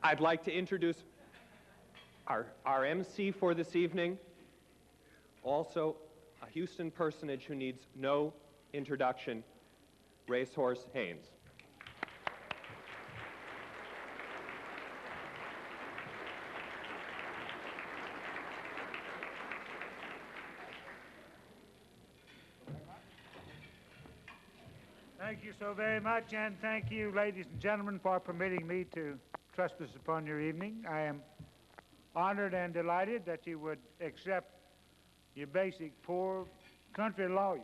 I'd like to introduce our MC for this evening, also a Houston personage who needs no introduction, Racehorse Haynes. Thank you so very much, and thank you, ladies and gentlemen, for permitting me to trespass upon your evening. I am honored and delighted that you would accept your basic poor country lawyer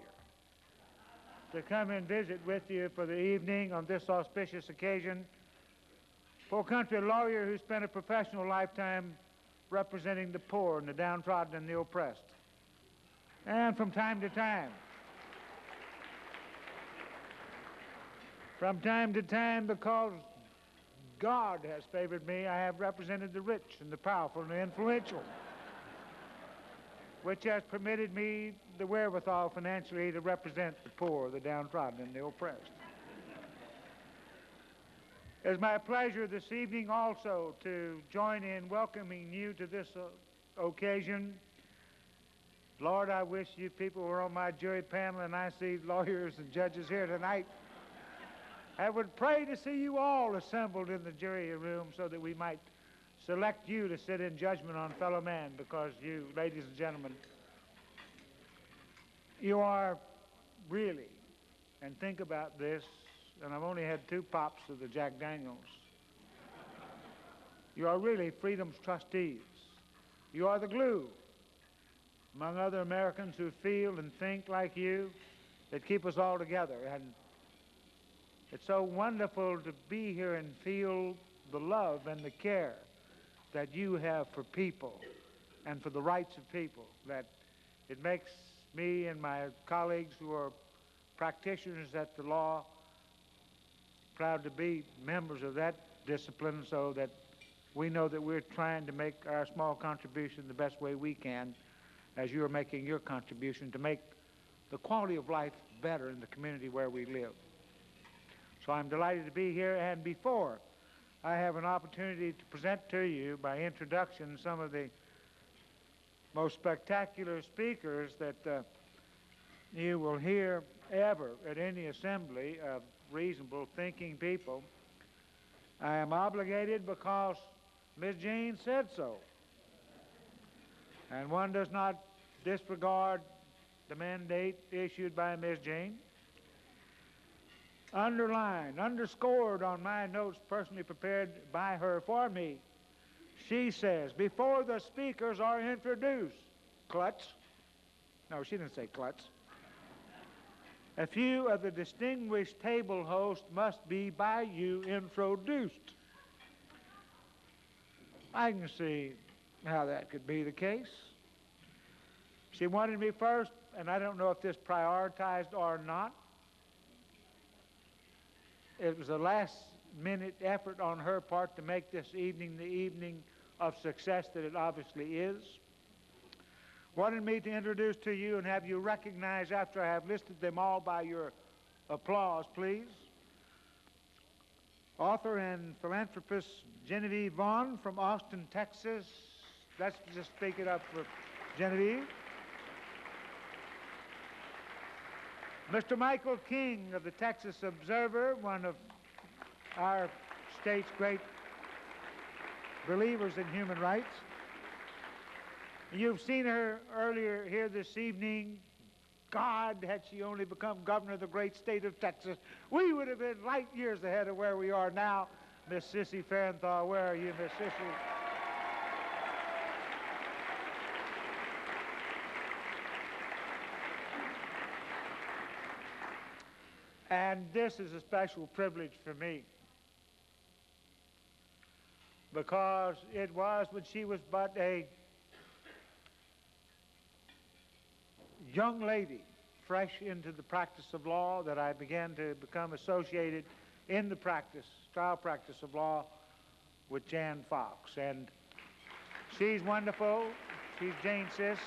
to come and visit with you for the evening on this auspicious occasion. Poor country lawyer who spent a professional lifetime representing the poor and the downtrodden and the oppressed. And from time to time, because God has favored me, I have represented the rich and the powerful and the influential, which has permitted me the wherewithal financially to represent the poor, the downtrodden, and the oppressed. It's my pleasure this evening also to join in welcoming you to this occasion. Lord, I wish you people were on my jury panel and I see lawyers and judges here tonight. I would pray to see you all assembled in the jury room so that we might select you to sit in judgment on fellow men, because you, ladies and gentlemen, you are really, and think about this, and I've only had 2 pops of the Jack Daniels, you are really freedom's trustees. You are the glue, among other Americans who feel and think like you, that keep us all together. And it's so wonderful to be here and feel the love and the care that you have for people and for the rights of people, that it makes me and my colleagues who are practitioners at the law proud to be members of that discipline, so that we know that we're trying to make our small contribution the best way we can, as you are making your contribution to make the quality of life better in the community where we live. So I'm delighted to be here, and before I have an opportunity to present to you by introduction some of the most spectacular speakers that you will hear ever at any assembly of reasonable thinking people, I am obligated because Ms. Jean said so. And one does not disregard the mandate issued by Ms. Jean. Underlined, underscored on my notes personally prepared by her for me, she says, before the speakers are introduced, Klutz, no, she didn't say Klutz, a few of the distinguished table hosts must be by you introduced. I can see how that could be the case. She wanted me first, and I don't know if this prioritized or not. It was a last-minute effort on her part to make this evening the evening of success that it obviously is. Wanted me to introduce to you and have you recognize, after I have listed them all by your applause, please, author and philanthropist Genevieve Vaughn from Austin, Texas. Let's just speak it up for Genevieve. Mr. Michael King of the Texas Observer, one of our state's great believers in human rights. You've seen her earlier here this evening. God, had she only become governor of the great state of Texas, we would have been light years ahead of where we are now. Miss Sissy Farenthal, where are you, Miss Sissy? And this is a special privilege for me, because it was when she was but a young lady, fresh into the practice of law, that I began to become associated in the trial practice of law with Jan Fox. And she's wonderful. She's Jane Sis,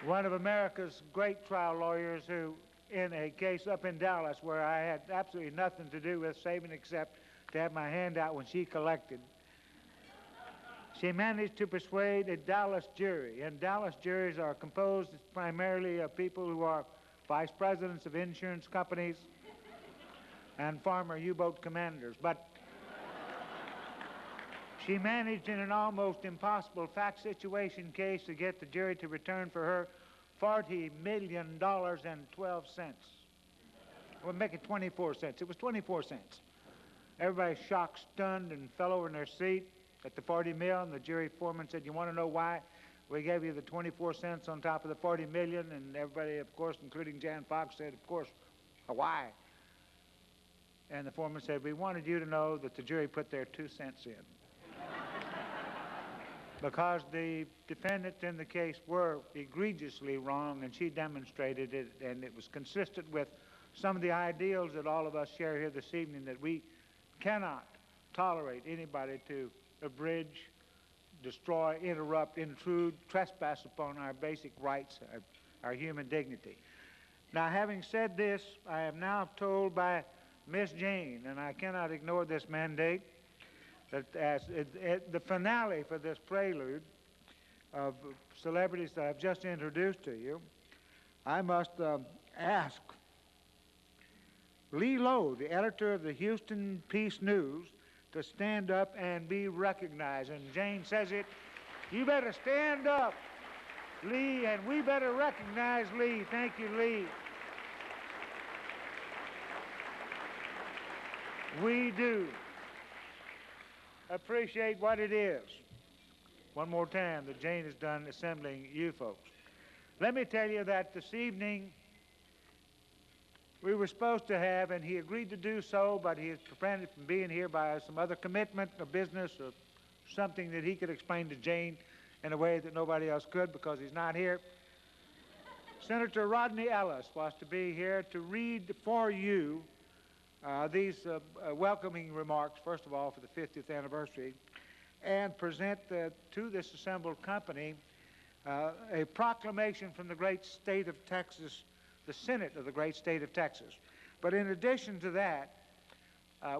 one of America's great trial lawyers who in a case up in Dallas where I had absolutely nothing to do with saving except to have my hand out when she collected. She managed to persuade a Dallas jury, and Dallas juries are composed primarily of people who are vice presidents of insurance companies and former U-boat commanders. But she managed in an almost impossible fact situation case to get the jury to return for her $40 million and 12 cents. We'll make it 24 cents. It was 24 cents. Everybody shocked, stunned, and fell over in their seat at the 40 mil, and the jury foreman said, "You want to know why we gave you the 24 cents on top of the 40 million? And everybody, of course, including Jan Fox, said, "Of course, why?" And the foreman said, "We wanted you to know that the jury put their 2 cents in." Because the defendants in the case were egregiously wrong, and she demonstrated it, and it was consistent with some of the ideals that all of us share here this evening, that we cannot tolerate anybody to abridge, destroy, interrupt, intrude, trespass upon our basic rights, our human dignity. Now, having said this, I am now told by Miss Jane, and I cannot ignore this mandate, that as the finale for this prelude of celebrities that I've just introduced to you, I must ask Lee Lowe, the editor of the Houston Peace News, to stand up and be recognized. And Jane says it, "You better stand up, Lee, and we better recognize Lee." Thank you, Lee. We do appreciate what it is, one more time, that Jane has done assembling you folks. Let me tell you that this evening we were supposed to have, and he agreed to do so, but he is prevented from being here by some other commitment or business or something that he could explain to Jane in a way that nobody else could because he's not here. Senator Rodney Ellis was to be here to read for you these welcoming remarks, first of all, for the 50th anniversary, and present to this assembled company a proclamation from the great state of Texas, the Senate of the great state of Texas. But in addition to that,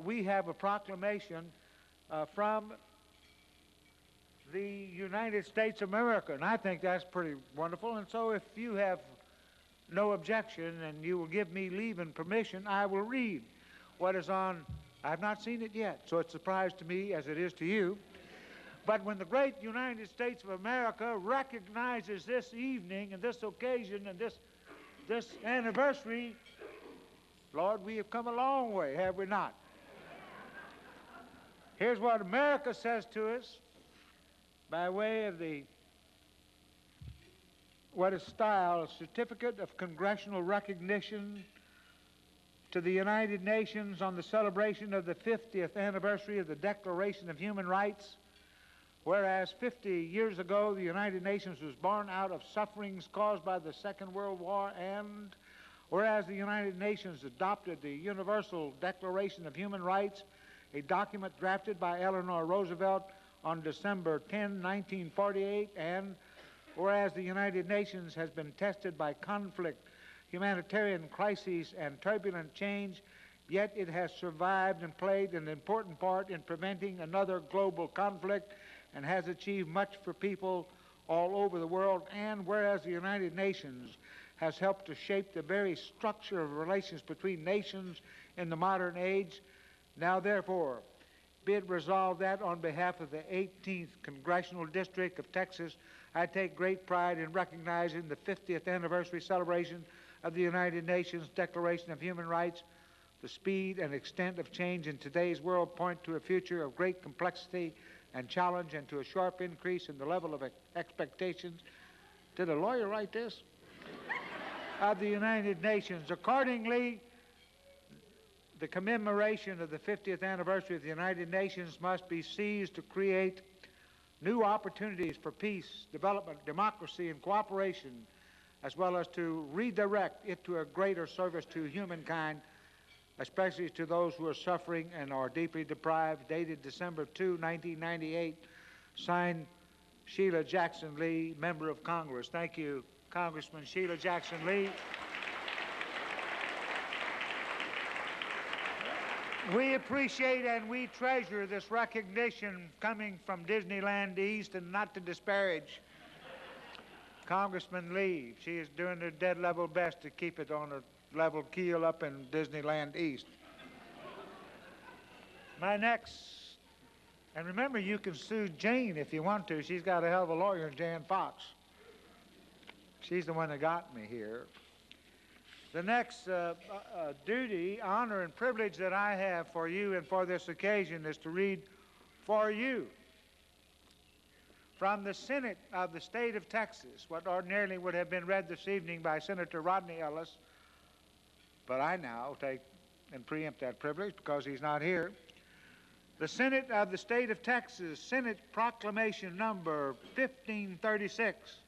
we have a proclamation from the United States of America, and I think that's pretty wonderful. And so if you have no objection and you will give me leave and permission, I will read what is on. I have not seen it yet, so it's a surprise to me as it is to you. But when the great United States of America recognizes this evening and this occasion and this anniversary, Lord, we have come a long way, have we not? Here's what America says to us by way of what is styled a Certificate of Congressional Recognition to the United Nations on the celebration of the 50th anniversary of the Declaration of Human Rights. Whereas 50 years ago, the United Nations was born out of sufferings caused by the Second World War, and whereas the United Nations adopted the Universal Declaration of Human Rights, a document drafted by Eleanor Roosevelt on December 10, 1948, and whereas the United Nations has been tested by conflict, humanitarian crises, and turbulent change, yet it has survived and played an important part in preventing another global conflict and has achieved much for people all over the world. And whereas the United Nations has helped to shape the very structure of relations between nations in the modern age, now therefore be it resolved that on behalf of the 18th Congressional District of Texas, I take great pride in recognizing the 50th anniversary celebration of the United Nations Declaration of Human Rights. The speed and extent of change in today's world point to a future of great complexity and challenge, and to a sharp increase in the level of expectations. Did a lawyer write this? Of the United Nations. Accordingly, the commemoration of the 50th anniversary of the United Nations must be seized to create new opportunities for peace, development, democracy, and cooperation, as well as to redirect it to a greater service to humankind, especially to those who are suffering and are deeply deprived. Dated December 2, 1998, signed Sheila Jackson Lee, Member of Congress. Thank you, Congressman Sheila Jackson Lee. We appreciate and we treasure this recognition coming from Disneyland East, and not to disparage Congressman Lee. She is doing her dead level best to keep it on a level keel up in Disneyland East. My next, and remember, you can sue Jane if you want to. She's got a hell of a lawyer, Jan Fox. She's the one that got me here. The next duty, honor, and privilege that I have for you and for this occasion is to read for you from the Senate of the state of Texas, what ordinarily would have been read this evening by Senator Rodney Ellis, but I now take and preempt that privilege because he's not here. The Senate of the state of Texas, Senate Proclamation number 1536.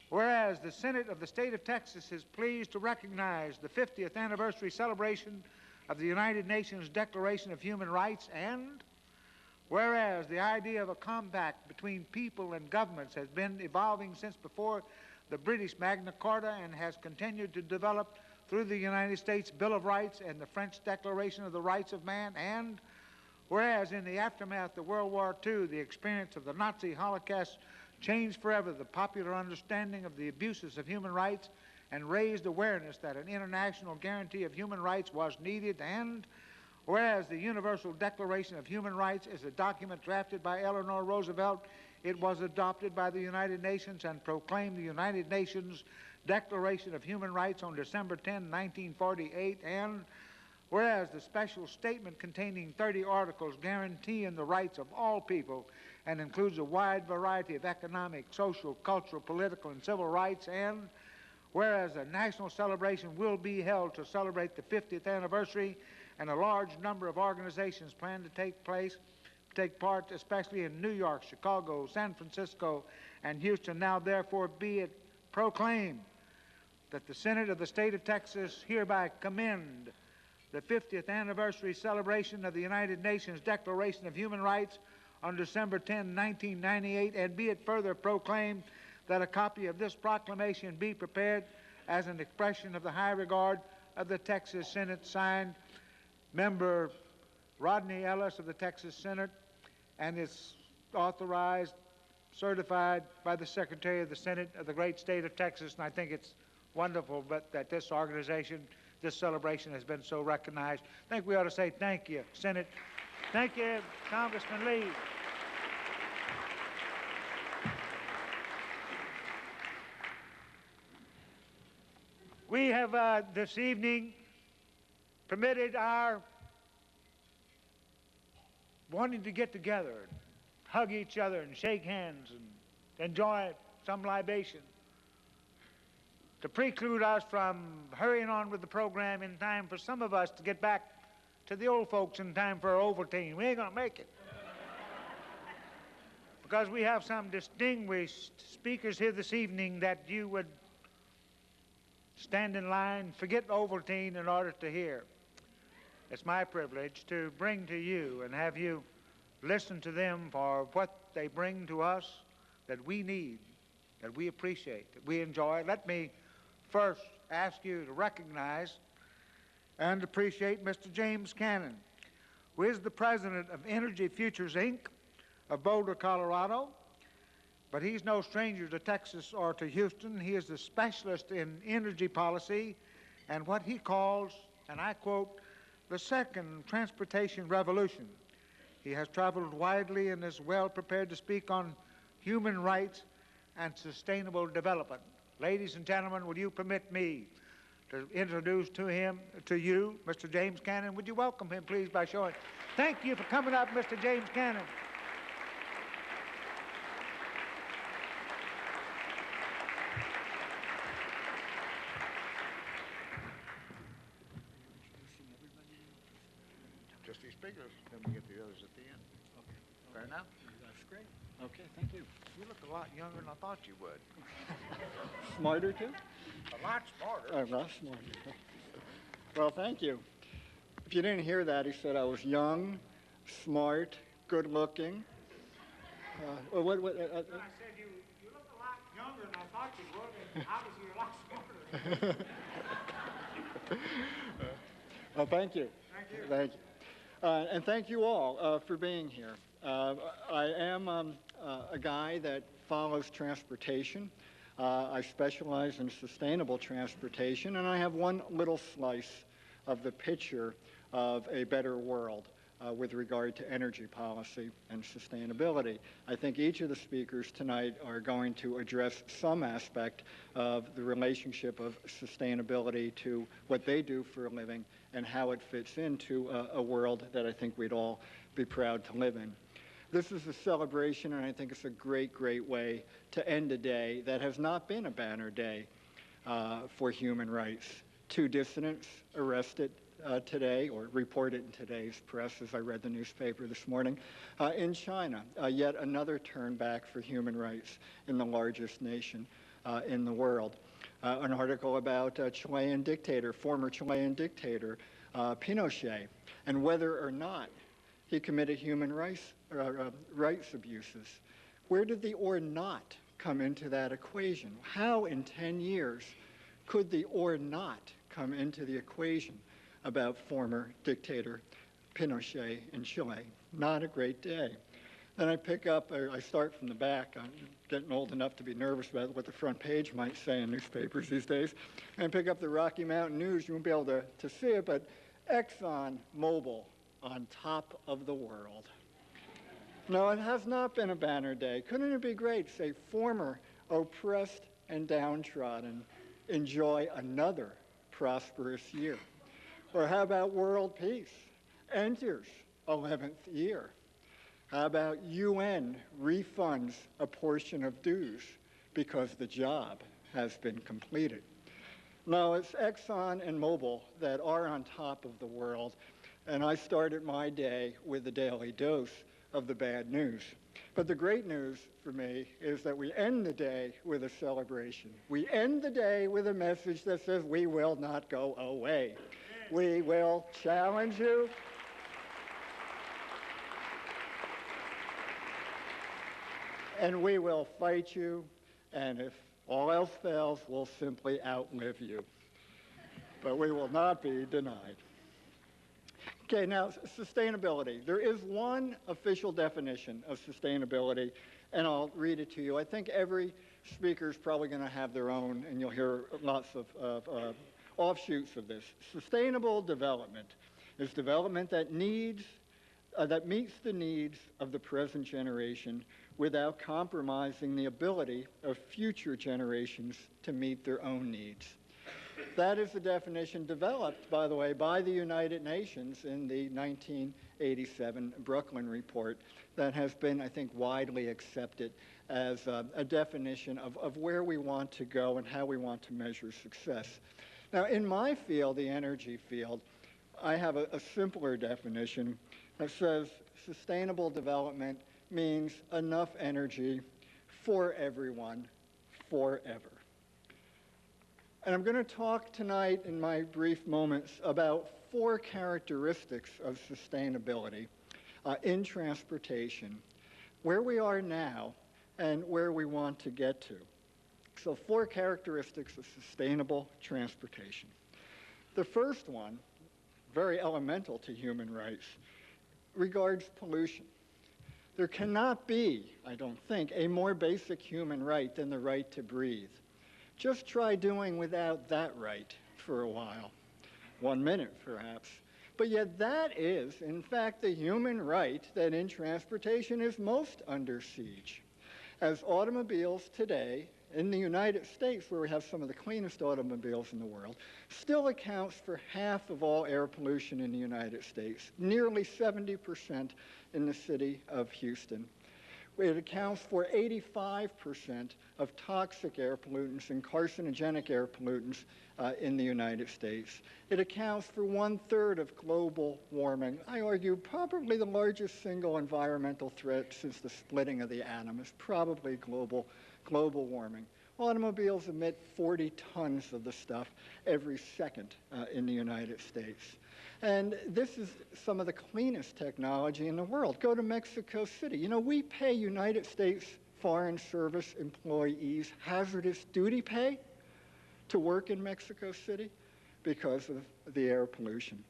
Whereas the Senate of the state of Texas is pleased to recognize the 50th anniversary celebration of the United Nations Declaration of Human Rights, and whereas the idea of a compact between people and governments has been evolving since before the British Magna Carta and has continued to develop through the United States Bill of Rights and the French Declaration of the Rights of Man, and whereas in the aftermath of World War II, the experience of the Nazi Holocaust changed forever the popular understanding of the abuses of human rights and raised awareness that an international guarantee of human rights was needed, and whereas the Universal Declaration of Human Rights is a document drafted by Eleanor Roosevelt, it was adopted by the United Nations and proclaimed the United Nations Declaration of Human Rights on December 10, 1948, and whereas the special statement containing 30 articles guaranteeing the rights of all people and includes a wide variety of economic, social, cultural, political, and civil rights, and whereas a national celebration will be held to celebrate the 50th anniversary, and a large number of organizations plan to take part, especially in New York, Chicago, San Francisco, and Houston. Now, therefore, be it proclaimed that the Senate of the state of Texas hereby commend the 50th anniversary celebration of the United Nations Declaration of Human Rights on December 10, 1998, and be it further proclaimed that a copy of this proclamation be prepared as an expression of the high regard of the Texas Senate, signed Member Rodney Ellis of the Texas Senate, and is authorized, certified by the Secretary of the Senate of the great state of Texas. And I think it's wonderful that this organization, this celebration has been so recognized. I think we ought to say thank you, Senate. Thank you, Congressman Lee. We have this evening permitted our wanting to get together, and hug each other and shake hands and enjoy some libation, to preclude us from hurrying on with the program in time for some of us to get back to the old folks in time for our Ovaltine. We ain't gonna make it. Because we have some distinguished speakers here this evening that you would stand in line, forget Ovaltine in order to hear. It's my privilege to bring to you and have you listen to them for what they bring to us that we need, that we appreciate, that we enjoy. Let me first ask you to recognize and appreciate Mr. James Cannon, who is the president of Energy Futures, Inc. of Boulder, Colorado. But he's no stranger to Texas or to Houston. He is a specialist in energy policy and what he calls, and I quote, the second transportation revolution. He has traveled widely and is well prepared to speak on human rights and sustainable development. Ladies and gentlemen, will you permit me to introduce to you, Mr. James Cannon. Would you welcome him, please, by showing. Thank you for coming up, Mr. James Cannon. Just these speakers, then we get the others at the end. Okay. Fair enough? That's great. Okay, thank you. You look a lot younger than I thought you would. Smarter too? A lot smarter. A lot smarter. Well, thank you. If you didn't hear that, he said I was young, smart, good-looking. I said you look a lot younger than I thought you would, and obviously you're a lot smarter. Well, thank you. Thank you. Thank you. And thank you all for being here. I am a guy that follows transportation. I specialize in sustainable transportation, and I have one little slice of the picture of a better world with regard to energy policy and sustainability. I think each of the speakers tonight are going to address some aspect of the relationship of sustainability to what they do for a living and how it fits into a world that I think we'd all be proud to live in. This is a celebration, and I think it's a great, great way to end a day that has not been a banner day for human rights. 2 dissidents arrested today, or reported in today's press as I read the newspaper this morning, in China. Yet another turn back for human rights in the largest nation in the world. An article about Chilean dictator, former Chilean dictator Pinochet, and whether or not he committed human rights abuses. Where did the or not come into that equation? How in 10 years could the or not come into the equation about former dictator Pinochet in Chile? Not a great day. Then I pick up, I start from the back. I'm getting old enough to be nervous about what the front page might say in newspapers these days. And I pick up the Rocky Mountain News. You won't be able to see it, but Exxon Mobil on top of the world. No, it has not been a banner day. Couldn't it be great? Say, former oppressed and downtrodden enjoy another prosperous year. Or how about world peace? Enters 11th year. How about UN refunds a portion of dues because the job has been completed? No, it's Exxon and Mobil that are on top of the world, and I started my day with a daily dose of the bad news. But the great news for me is that we end the day with a celebration. We end the day with a message that says we will not go away. We will challenge you. And we will fight you, and if all else fails, we'll simply outlive you. But we will not be denied. Okay, now sustainability. There is one official definition of sustainability, and I'll read it to you. I think every speaker is probably going to have their own, and you'll hear lots of offshoots of this. Sustainable development is development that meets the needs of the present generation without compromising the ability of future generations to meet their own needs. That is the definition developed, by the way, by the United Nations in the 1987 Brooklyn Report that has been, I think, widely accepted as a definition of where we want to go and how we want to measure success. Now, in my field, the energy field, I have a simpler definition that says sustainable development means enough energy for everyone, forever. And I'm going to talk tonight in my brief moments about 4 characteristics of sustainability in transportation, where we are now and where we want to get to. So 4 characteristics of sustainable transportation. The first one, very elemental to human rights, regards pollution. There cannot be, I don't think, a more basic human right than the right to breathe. Just try doing without that right for a while, 1 minute perhaps. But yet that is, in fact, the human right that in transportation is most under siege. As automobiles today, in the United States, where we have some of the cleanest automobiles in the world, still accounts for half of all air pollution in the United States, nearly 70% in the city of Houston. It accounts for 85% of toxic air pollutants and carcinogenic air pollutants in the United States. It accounts for 1/3 of global warming. I argue probably the largest single environmental threat since the splitting of the atom is probably global warming. Automobiles emit 40 tons of the stuff every second in the United States. And this is some of the cleanest technology in the world. Go to Mexico City. You know, we pay United States Foreign Service employees hazardous duty pay to work in Mexico City because of the air pollution.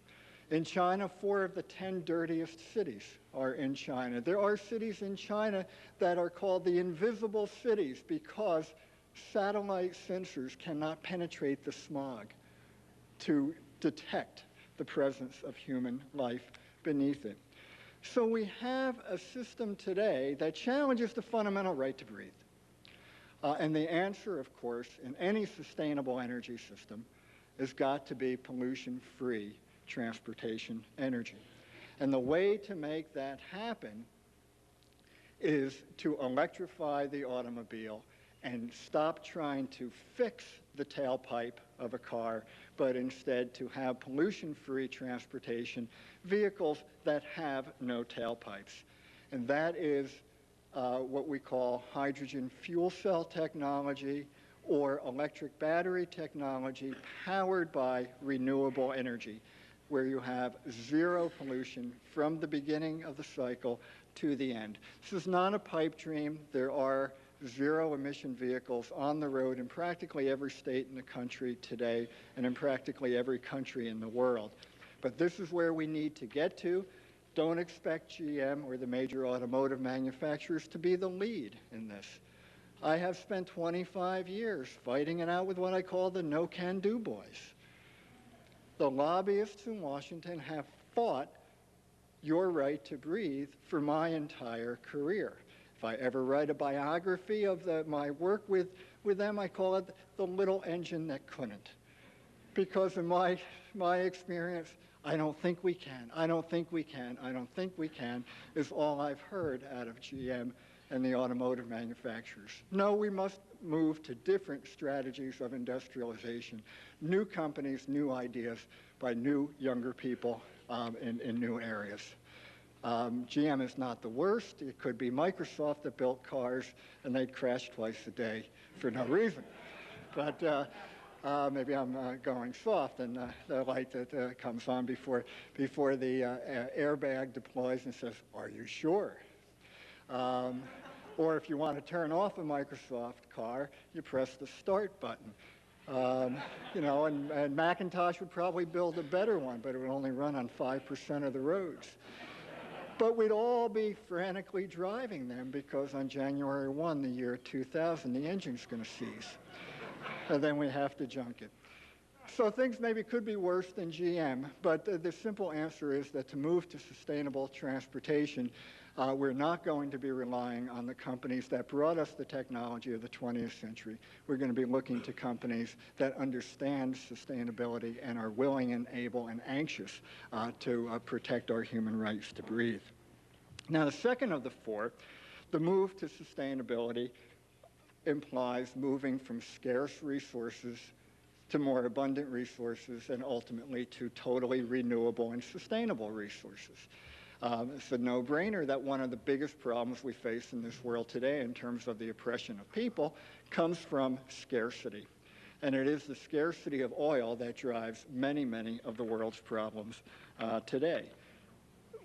In China, 4 of the 10 dirtiest cities are in China. There are cities in China that are called the invisible cities because satellite sensors cannot penetrate the smog to detect the presence of human life beneath it. So we have a system today that challenges the fundamental right to breathe. And the answer, of course, in any sustainable energy system has got to be pollution-free transportation energy. And the way to make that happen is to electrify the automobile and stop trying to fix the tailpipe of a car, but instead to have pollution-free transportation, vehicles that have no tailpipes. And that is what we call hydrogen fuel cell technology or electric battery technology powered by renewable energy, where you have zero pollution from the beginning of the cycle to the end. This is not a pipe dream. There are zero emission vehicles on the road in practically every state in the country today and in practically every country in the world. But this is where we need to get to. Don't expect GM or the major automotive manufacturers to be the lead in this. I have spent 25 years fighting it out with what I call the no-can-do boys. The lobbyists in Washington have fought your right to breathe for my entire career. If I ever write a biography of my work with them, I call it the little engine that couldn't. Because in my experience, I don't think we can, I don't think we can, I don't think we can, is all I've heard out of GM and the automotive manufacturers. No, we must move to different strategies of industrialization, new companies, new ideas by new, younger people in new areas. GM is not the worst. It could be Microsoft that built cars and they'd crash twice a day for no reason. But maybe I'm going soft, and the light that comes on before the airbag deploys and says, "Are you sure?" Or if you want to turn off a Microsoft car, you press the start button. You know, and Macintosh would probably build a better one, but it would only run on 5% of the roads. But we'd all be frantically driving them because on January 1, the year 2000, the engine's going to seize. And then we have to junk it. So things maybe could be worse than GM, but the simple answer is that to move to sustainable transportation, we're not going to be relying on the companies that brought us the technology of the 20th century. We're going to be looking to companies that understand sustainability and are willing and able and anxious to protect our human rights to breathe. Now, the second of the 4, the move to sustainability implies moving from scarce resources to more abundant resources and ultimately to totally renewable and sustainable resources. It's a no-brainer that one of the biggest problems we face in this world today in terms of the oppression of people comes from scarcity. And it is the scarcity of oil that drives many, many of the world's problems today.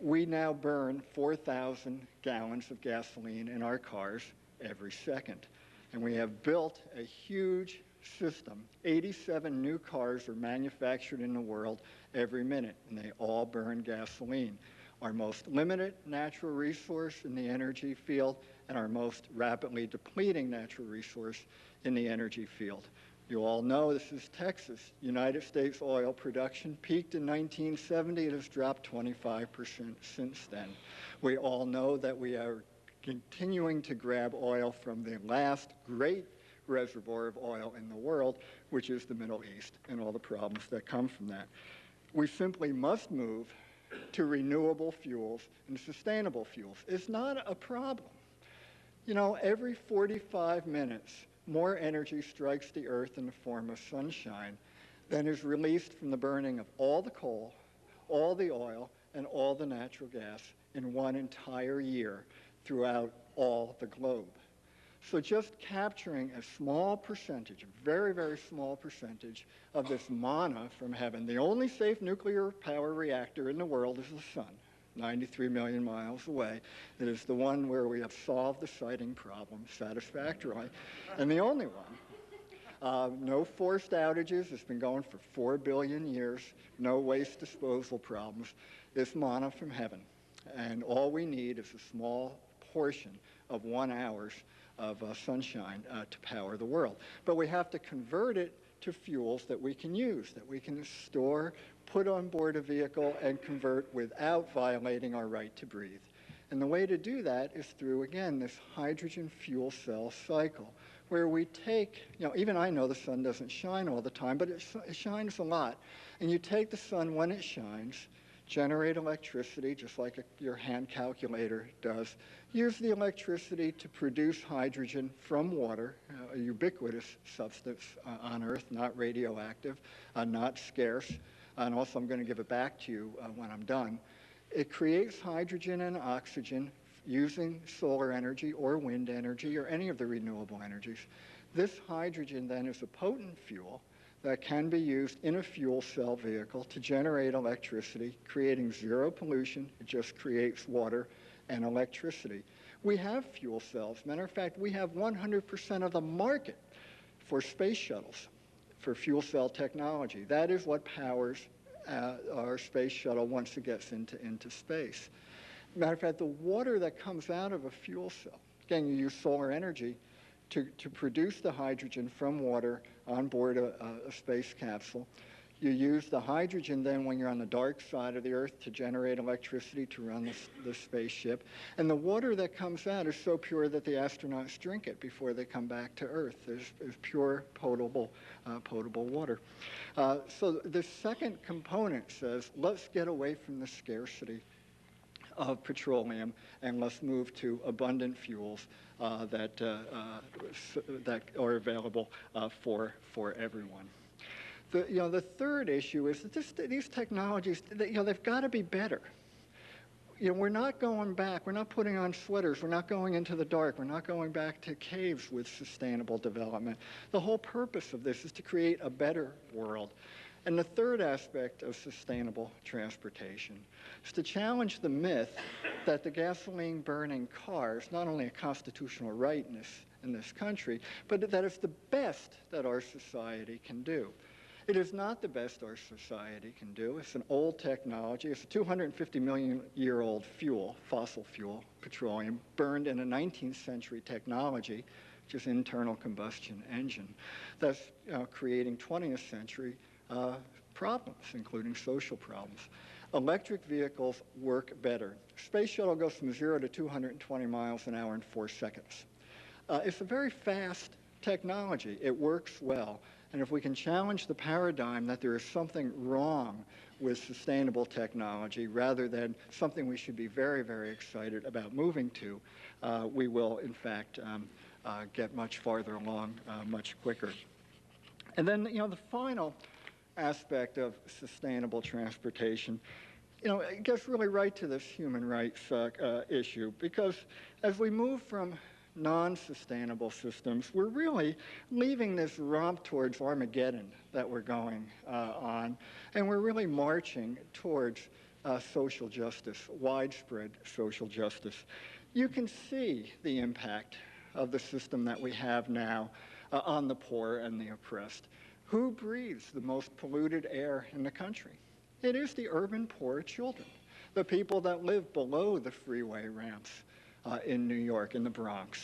We now burn 4,000 gallons of gasoline in our cars every second. And we have built a huge system. 87 new cars are manufactured in the world every minute, and they all burn gasoline. Our most limited natural resource in the energy field and our most rapidly depleting natural resource in the energy field. You all know this is Texas. United States oil production peaked in 1970. It has dropped 25% since then. We all know that we are continuing to grab oil from the last great reservoir of oil in the world, which is the Middle East, and all the problems that come from that. We simply must move to renewable fuels and sustainable fuels. It's not a problem. You know, every 45 minutes, more energy strikes the earth in the form of sunshine than is released from the burning of all the coal, all the oil, and all the natural gas in one entire year throughout all the globe. So just capturing a small percentage, a very, very small percentage of this manna from heaven. The only safe nuclear power reactor in the world is the sun, 93 million miles away. It is the one where we have solved the siting problem satisfactorily, and the only one. No forced outages. It's been going for 4 billion years. No waste disposal problems. It's manna from heaven. And all we need is a small portion of 1 hour of sunshine to power the world. But we have to convert it to fuels that we can use, that we can store, put on board a vehicle, and convert without violating our right to breathe. And the way to do that is through, again, this hydrogen fuel cell cycle, where we take, even I know the sun doesn't shine all the time, but it shines a lot. And you take the sun when it shines, generate electricity, just like your hand calculator does, use the electricity to produce hydrogen from water, a ubiquitous substance on Earth, not radioactive, not scarce, and also I'm going to give it back to you when I'm done. It creates hydrogen and oxygen using solar energy or wind energy or any of the renewable energies. This hydrogen then is a potent fuel that can be used in a fuel cell vehicle to generate electricity, creating zero pollution. It just creates water and electricity. We have fuel cells. Matter of fact, we have 100% of the market for space shuttles, for fuel cell technology. That is what powers our space shuttle once it gets into space. Matter of fact, the water that comes out of a fuel cell, again, you use solar energy to produce the hydrogen from water on board a space capsule. You use the hydrogen then when you're on the dark side of the Earth to generate electricity to run the spaceship. And the water that comes out is so pure that the astronauts drink it before they come back to Earth. There's pure, potable water. So the second component says, let's get away from the scarcity of petroleum and let's move to abundant fuels that are available for everyone. The third issue is that these technologies, they've got to be better. We're not going back. We're not putting on sweaters. We're not going into the dark. We're not going back to caves with sustainable development. The whole purpose of this is to create a better world. And the third aspect of sustainable transportation is to challenge the myth that the gasoline-burning car is not only a constitutional right in this country, but that it's the best that our society can do. It is not the best our society can do. It's an old technology. It's a 250 million-year-old fuel, fossil fuel, petroleum, burned in a 19th century technology, which is internal combustion engine, that's creating 20th century problems, including social problems. Electric vehicles work better. Space shuttle goes from 0 to 220 miles an hour in 4 seconds. It's a very fast technology. It works well. And if we can challenge the paradigm that there is something wrong with sustainable technology rather than something we should be very, very excited about moving to, we will, in fact, get much farther along much quicker. And then, the final aspect of sustainable transportation, it gets really right to this human rights issue, because as we move from non-sustainable systems, we're really leaving this romp towards Armageddon that we're going on, and we're really marching towards social justice, widespread social justice. You can see the impact of the system that we have now on the poor and the oppressed. Who breathes the most polluted air in the country? It is the urban poor children, the people that live below the freeway ramps in New York, in the Bronx,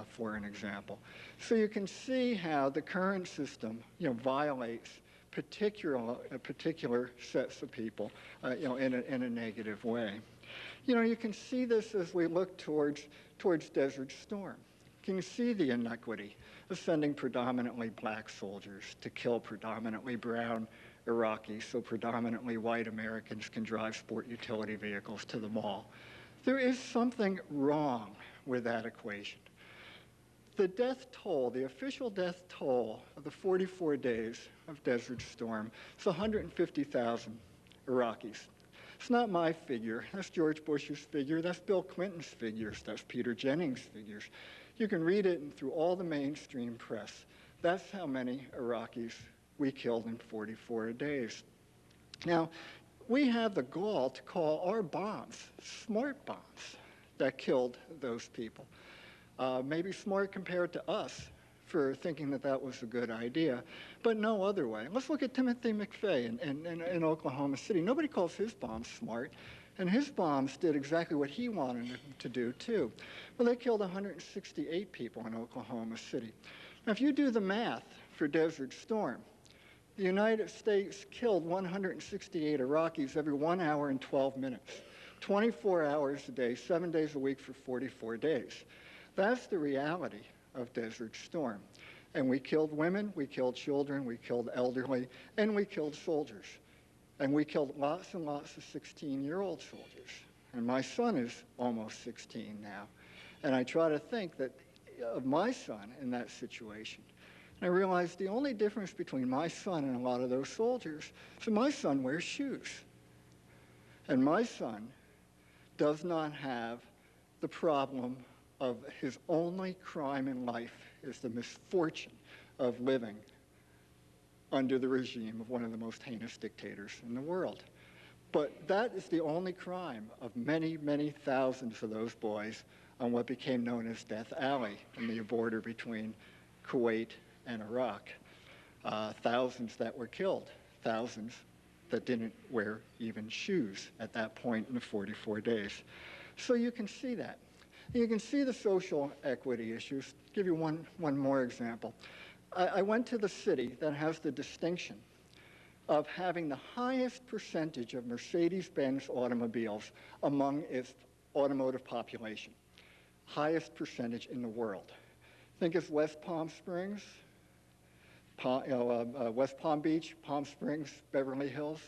for an example. So you can see how the current system, violates particular sets of people, in a negative way. You can see this as we look towards Desert Storm. You can see the inequity of sending predominantly black soldiers to kill predominantly brown Iraqis so predominantly white Americans can drive sport utility vehicles to the mall. There is something wrong with that equation. The death toll, the official death toll of the 44 days of Desert Storm is 150,000 Iraqis. It's not my figure. That's George Bush's figure. That's Bill Clinton's figures. That's Peter Jennings' figures. You can read it through all the mainstream press. That's how many Iraqis we killed in 44 days. Now, we have the gall to call our bombs smart bombs that killed those people. Maybe smart compared to us for thinking that that was a good idea, but no other way. Let's look at Timothy McVeigh in Oklahoma City. Nobody calls his bombs smart, and his bombs did exactly what he wanted them to do, too. Well, they killed 168 people in Oklahoma City. Now, if you do the math for Desert Storm, the United States killed 168 Iraqis every 1 hour and 12 minutes, 24 hours a day, 7 days a week for 44 days. That's the reality of Desert Storm. And we killed women, we killed children, we killed elderly, and we killed soldiers. And we killed lots and lots of 16-year-old soldiers. And my son is almost 16 now. And I try to think that of my son in that situation. And I realize the only difference between my son and a lot of those soldiers is that my son wears shoes. And my son does not have the problem of his only crime in life is the misfortune of living under the regime of one of the most heinous dictators in the world. But that is the only crime of many, many thousands of those boys on what became known as Death Alley in the border between Kuwait and Iraq. Thousands that were killed, thousands that didn't wear even shoes at that point in the 44 days. So you can see that. You can see the social equity issues. I'll give you one more example. I went to the city that has the distinction of having the highest percentage of Mercedes-Benz automobiles among its automotive population. Highest percentage in the world. Think of West Palm Springs, West Palm Beach, Palm Springs, Beverly Hills.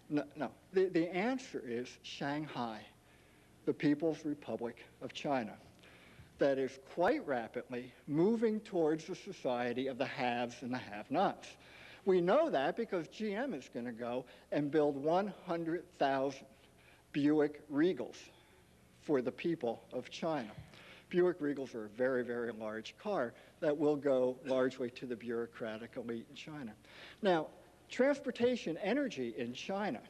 No. The answer is Shanghai, the People's Republic of China, that is quite rapidly moving towards the society of the haves and the have-nots. We know that because GM is going to go and build 100,000 Buick Regals for the people of China. Buick Regals are a very, very large car that will go largely to the bureaucratic elite in China. Now, transportation energy in China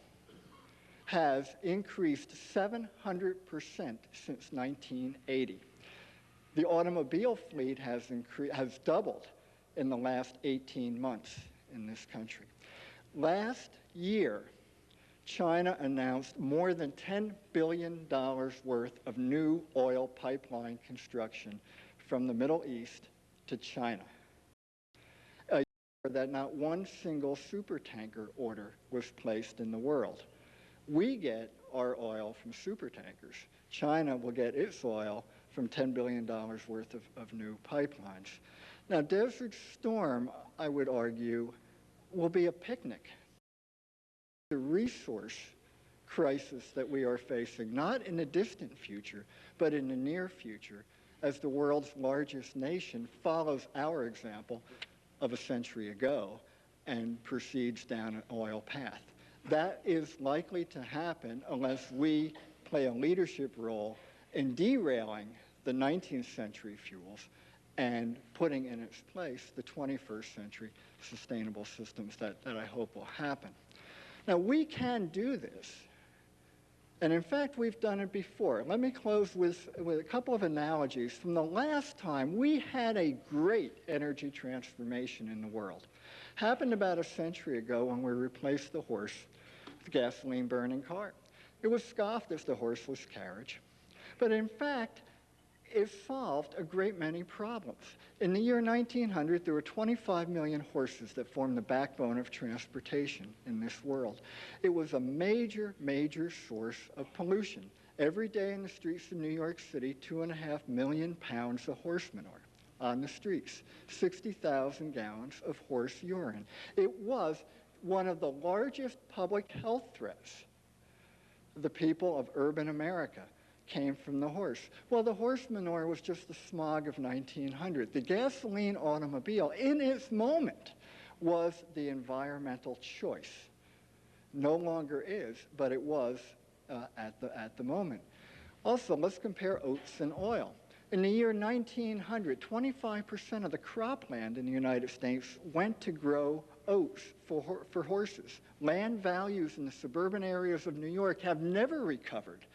has increased 700% since 1980. The automobile fleet has doubled in the last 18 months in this country. Last year, China announced more than $10 billion worth of new oil pipeline construction from the Middle East to China. A year that not one single supertanker order was placed in the world. We get our oil from supertankers. China will get its oil from $10 billion worth of new pipelines. Now, Desert Storm, I would argue, will be a picnic. The resource crisis that we are facing, not in the distant future, but in the near future, as the world's largest nation follows our example of a century ago and proceeds down an oil path. That is likely to happen unless we play a leadership role in derailing the 19th century fuels and putting in its place the 21st century sustainable systems that I hope will happen. Now, we can do this, and in fact, we've done it before. Let me close with a couple of analogies from the last time we had a great energy transformation in the world. Happened about a century ago when we replaced the horse with a gasoline-burning car. It was scoffed as the horseless carriage, but in fact, it solved a great many problems. In the year 1900, there were 25 million horses that formed the backbone of transportation in this world. It was a major, major source of pollution. Every day in the streets of New York City, 2.5 million pounds of horse manure on the streets, 60,000 gallons of horse urine. It was one of the largest public health threats the people of urban America came from the horse. Well, the horse manure was just the smog of 1900. The gasoline automobile, in its moment, was the environmental choice. No longer is, but it was at the moment. Also, let's compare oats and oil. In the year 1900, 25% of the cropland in the United States went to grow oats for horses. Land values in the suburban areas of New York have never recovered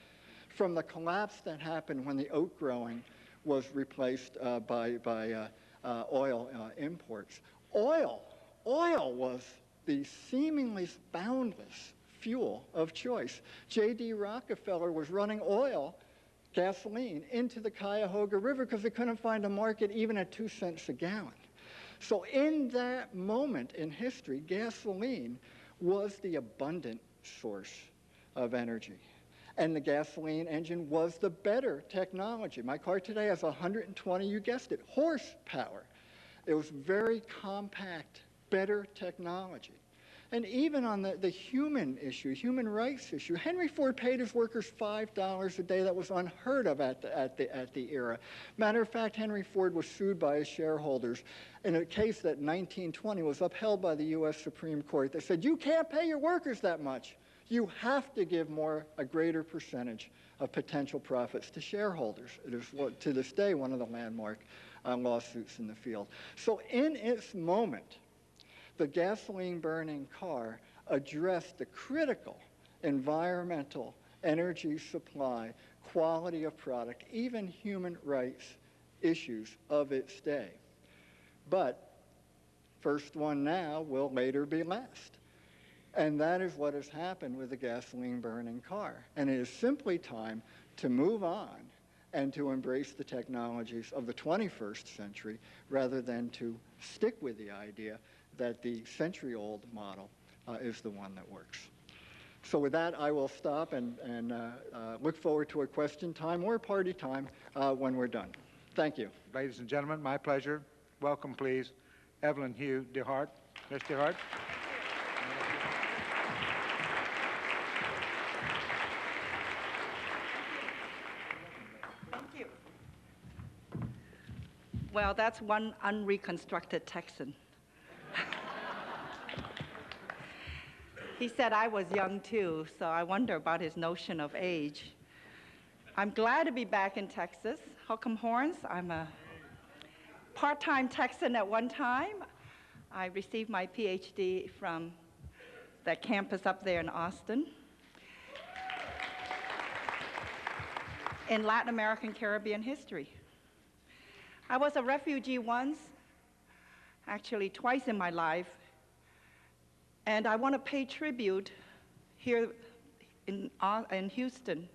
from the collapse that happened when the oat growing was replaced by oil imports. Oil was the seemingly boundless fuel of choice. J.D. Rockefeller was running gasoline, into the Cuyahoga River because they couldn't find a market even at 2 cents a gallon. So in that moment in history, gasoline was the abundant source of energy. And the gasoline engine was the better technology. My car today has 120, you guessed it, horsepower. It was very compact, better technology. And even on the human issue, human rights issue, Henry Ford paid his workers $5 a day. That was unheard of at the era. Matter of fact, Henry Ford was sued by his shareholders in a case that in 1920 was upheld by the U.S. Supreme Court. They said, you can't pay your workers that much. You have to give a greater percentage of potential profits to shareholders. It is, to this day, one of the landmark lawsuits in the field. So in its moment, the gasoline-burning car addressed the critical environmental, energy supply, quality of product, even human rights issues of its day. But first one now will later be last. And that is what has happened with the gasoline-burning car. And it is simply time to move on and to embrace the technologies of the 21st century rather than to stick with the idea that the century-old model is the one that works. So with that, I will stop and look forward to a question time or party time when we're done. Thank you. Ladies and gentlemen, my pleasure. Welcome, please, Evelyn Hugh deHart. Ms. deHart. Thank you. Well, that's one unreconstructed Texan. He said I was young too, so I wonder about his notion of age. I'm glad to be back in Texas. Hook'em Horns. I'm a part-time Texan at one time. I received my PhD from that campus up there in Austin in Latin American Caribbean history. I was a refugee once, actually twice in my life. And I want to pay tribute here in Houston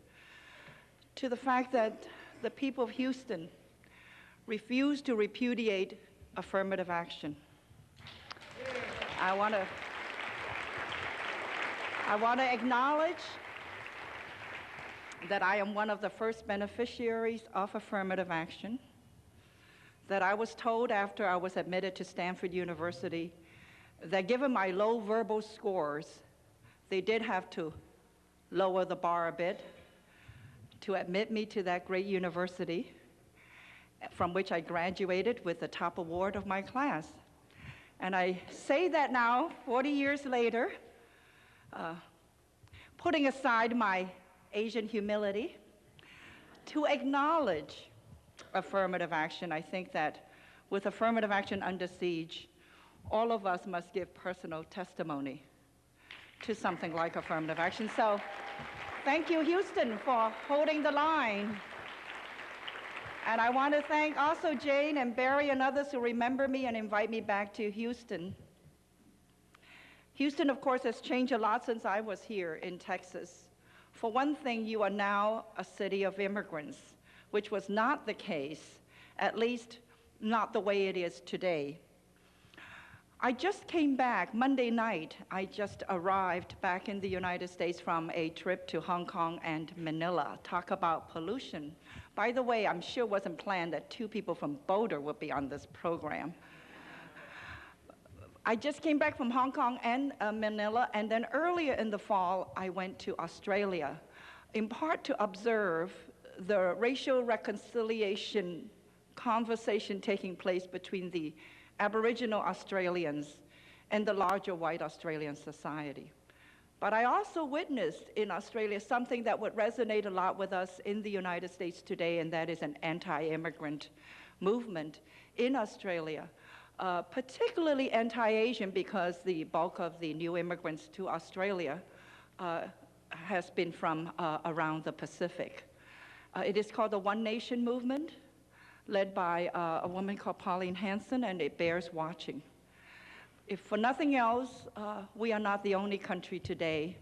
to the fact that the people of Houston refused to repudiate affirmative action. I want to acknowledge that I am one of the first beneficiaries of affirmative action, that I was told after I was admitted to Stanford University that given my low verbal scores, they did have to lower the bar a bit to admit me to that great university from which I graduated with the top award of my class. And I say that now, 40 years later, putting aside my Asian humility, to acknowledge affirmative action. I think that with affirmative action under siege, all of us must give personal testimony to something like affirmative action. So thank you, Houston, for holding the line. And I want to thank also Jane and Barry and others who remember me and invite me back to Houston. Houston, of course, has changed a lot since I was here in Texas. For one thing, you are now a city of immigrants, which was not the case, at least not the way it is today. I just came back Monday night. I just arrived back in the United States from a trip to Hong Kong and Manila. Talk about pollution. By the way, I'm sure it wasn't planned that 2 people from Boulder would be on this program. I just came back from Hong Kong and Manila, and then earlier in the fall, I went to Australia, in part to observe the racial reconciliation conversation taking place between the Aboriginal Australians and the larger white Australian society. But I also witnessed in Australia something that would resonate a lot with us in the United States today, and that is an anti-immigrant movement in Australia, particularly anti-Asian because the bulk of the new immigrants to Australia has been from around the Pacific. It is called the One Nation movement. led by a woman called Pauline Hanson, and it bears watching. If for nothing else, we are not the only country today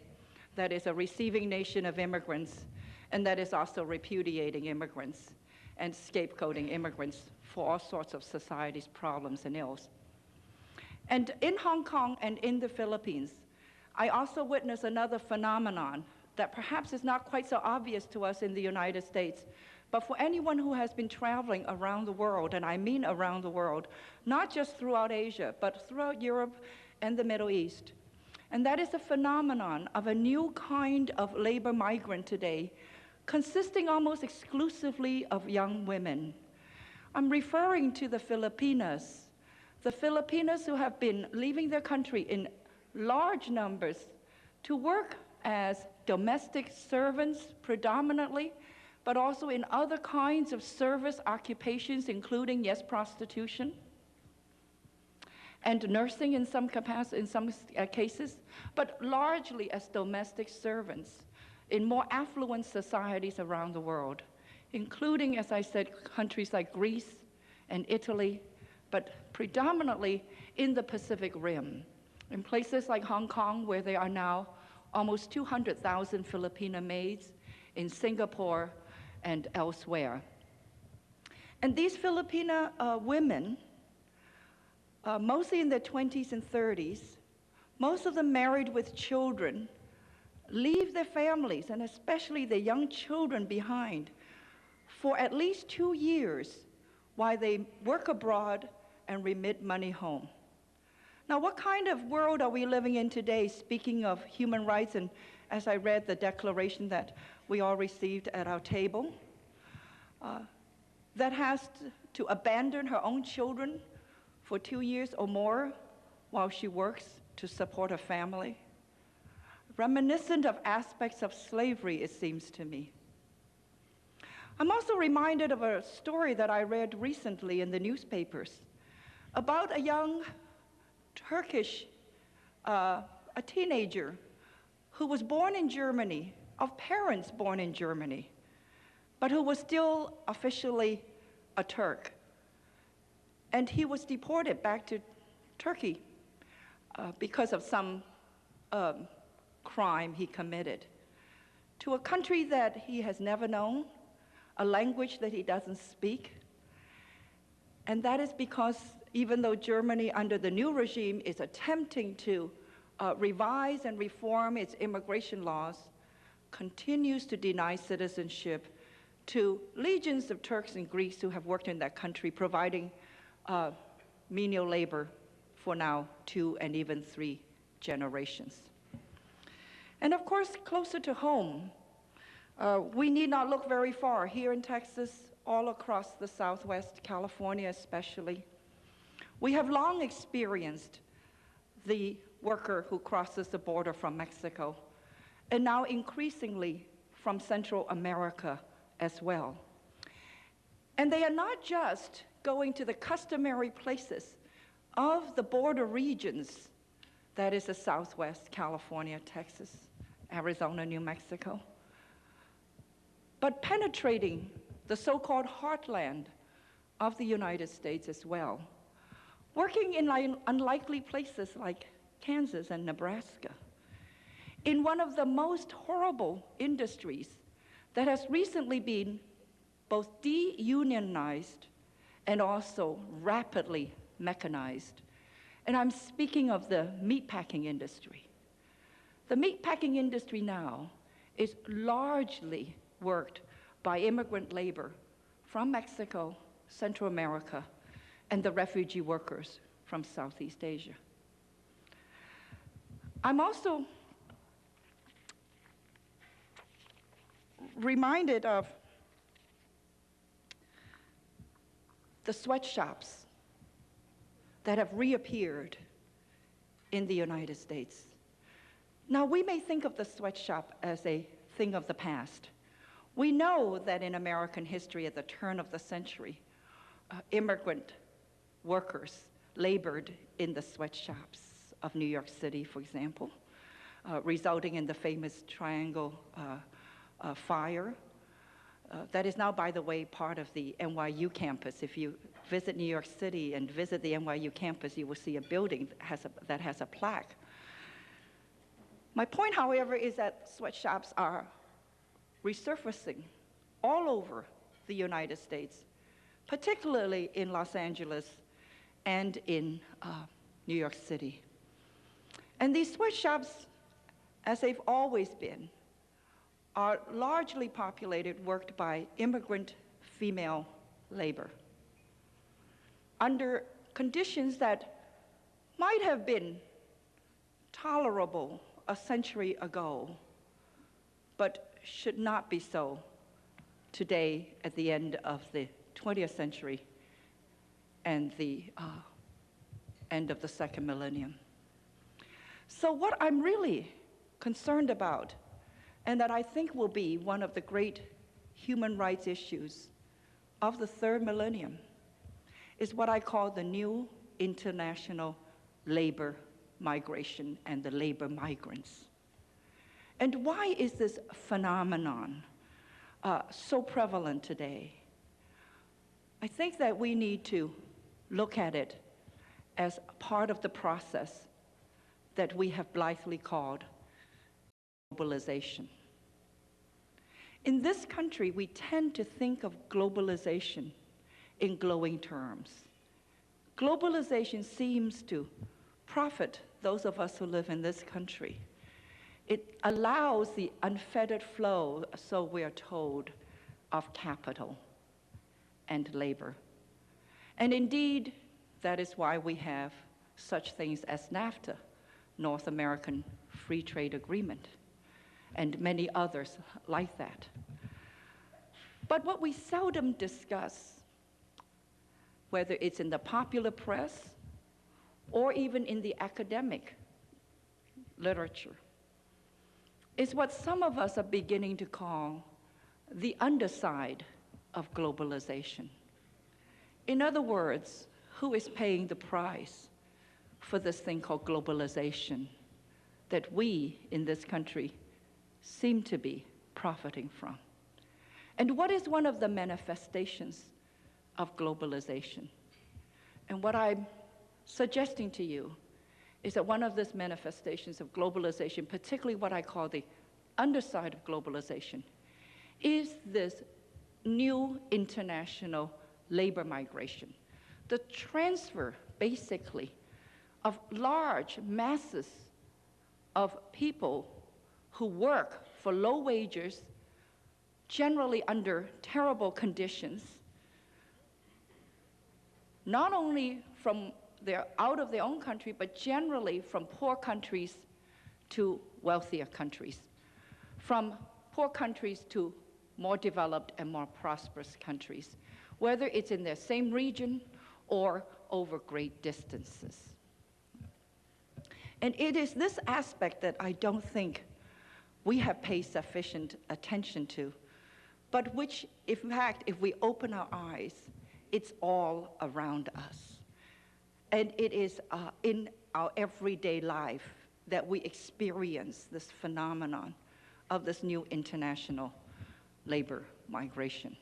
that is a receiving nation of immigrants, and that is also repudiating immigrants and scapegoating immigrants for all sorts of society's problems and ills. And in Hong Kong and in the Philippines, I also witnessed another phenomenon that perhaps is not quite so obvious to us in the United States, but for anyone who has been traveling around the world, and I mean around the world, not just throughout Asia, but throughout Europe and the Middle East. And that is a phenomenon of a new kind of labor migrant today, consisting almost exclusively of young women. I'm referring to the Filipinas who have been leaving their country in large numbers to work as domestic servants predominantly, but also in other kinds of service occupations, including, yes, prostitution and nursing in some cases, but largely as domestic servants in more affluent societies around the world, including, as I said, countries like Greece and Italy, but predominantly in the Pacific Rim, in places like Hong Kong, where there are now almost 200,000 Filipina maids, in Singapore and elsewhere. And these Filipina women, mostly in their 20s and 30s, most of them married with children, leave their families, and especially their young children, behind for at least 2 years while they work abroad and remit money home. Now, what kind of world are we living in today, speaking of human rights, and as I read the declaration that we all received at our table, that has to abandon her own children for 2 years or more while she works to support her family? Reminiscent of aspects of slavery, it seems to me. I'm also reminded of a story that I read recently in the newspapers about a young Turkish, a teenager who was born in Germany, of parents born in Germany, but who was still officially a Turk. And he was deported back to Turkey because of some crime he committed, to a country that he has never known, a language that he doesn't speak. And that is because even though Germany under the new regime is attempting to revise and reform its immigration laws, continues to deny citizenship to legions of Turks and Greeks who have worked in that country, providing menial labor for now 2 and even 3 generations. And of course, closer to home, we need not look very far. Here in Texas, all across the Southwest, California especially, we have long experienced the worker who crosses the border from Mexico, and now increasingly from Central America as well. And they are not just going to the customary places of the border regions, that is the Southwest, California, Texas, Arizona, New Mexico, but penetrating the so-called heartland of the United States as well, working in unlikely places like Kansas and Nebraska, in one of the most horrible industries that has recently been both de-unionized and also rapidly mechanized. And I'm speaking of the meatpacking industry. The meatpacking industry now is largely worked by immigrant labor from Mexico, Central America, and the refugee workers from Southeast Asia. I'm also reminded of the sweatshops that have reappeared in the United States. Now, we may think of the sweatshop as a thing of the past. We know that in American history at the turn of the century, immigrant workers labored in the sweatshops of New York City, for example, resulting in the famous Triangle Fire. that is now, by the way, part of the NYU campus. If you visit New York City and visit the NYU campus, you will see a building that has a plaque. My point, however, is that sweatshops are resurfacing all over the United States, particularly in Los Angeles and in New York City. And these sweatshops, as they've always been, are largely populated, worked by immigrant female labor under conditions that might have been tolerable a century ago, but should not be so today at the end of the 20th century and the end of the second millennium. So what I'm really concerned about, and that I think will be one of the great human rights issues of the third millennium, is what I call the new international labor migration and the labor migrants. And why is this phenomenon so prevalent today? I think that we need to look at it as part of the process that we have blithely called globalization. In this country, we tend to think of globalization in glowing terms. Globalization seems to profit those of us who live in this country. It allows the unfettered flow, so we are told, of capital and labor. And indeed, that is why we have such things as NAFTA, North American Free Trade Agreement, and many others like that. But what we seldom discuss, whether it's in the popular press or even in the academic literature, is what some of us are beginning to call the underside of globalization. In other words, who is paying the price for this thing called globalization that we in this country seem to be profiting from? And what is one of the manifestations of globalization? And what I'm suggesting to you is that one of these manifestations of globalization, particularly what I call the underside of globalization, is this new international labor migration. The transfer, basically, of large masses of people who work for low wages, generally under terrible conditions, not only from out of their own country, but generally from poor countries to wealthier countries, from poor countries to more developed and more prosperous countries, whether it's in their same region or over great distances. And it is this aspect that I don't think we have paid sufficient attention to, but which, in fact, if we open our eyes, it's all around us. And it is in our everyday life that we experience this phenomenon of this new international labor migration,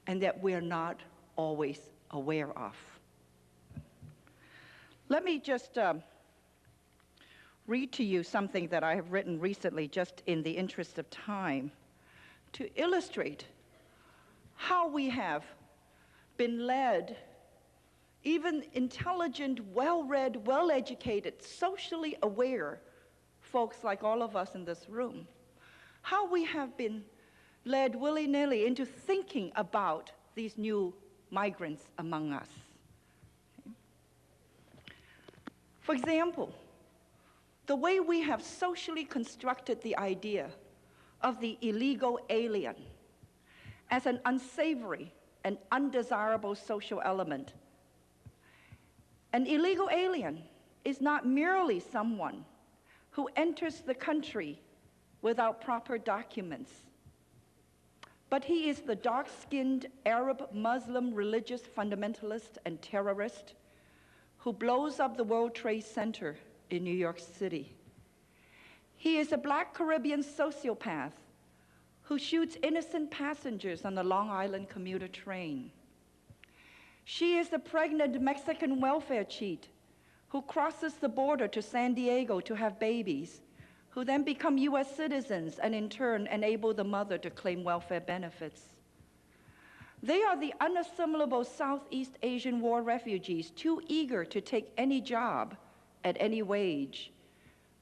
and that we're not always aware of. Let me just read to you something that I have written recently, just in the interest of time, to illustrate how we have been led, even intelligent, well-read, well-educated, socially aware folks like all of us in this room, how we have been led willy-nilly into thinking about these new migrants among us. For example, the way we have socially constructed the idea of the illegal alien as an unsavory and undesirable social element. An illegal alien is not merely someone who enters the country without proper documents, but he is the dark-skinned Arab Muslim religious fundamentalist and terrorist who blows up the World Trade Center in New York City. He is a Black Caribbean sociopath who shoots innocent passengers on the Long Island commuter train. She is the pregnant Mexican welfare cheat who crosses the border to San Diego to have babies, who then become US citizens and in turn enable the mother to claim welfare benefits. They are the unassimilable Southeast Asian war refugees, too eager to take any job at any wage,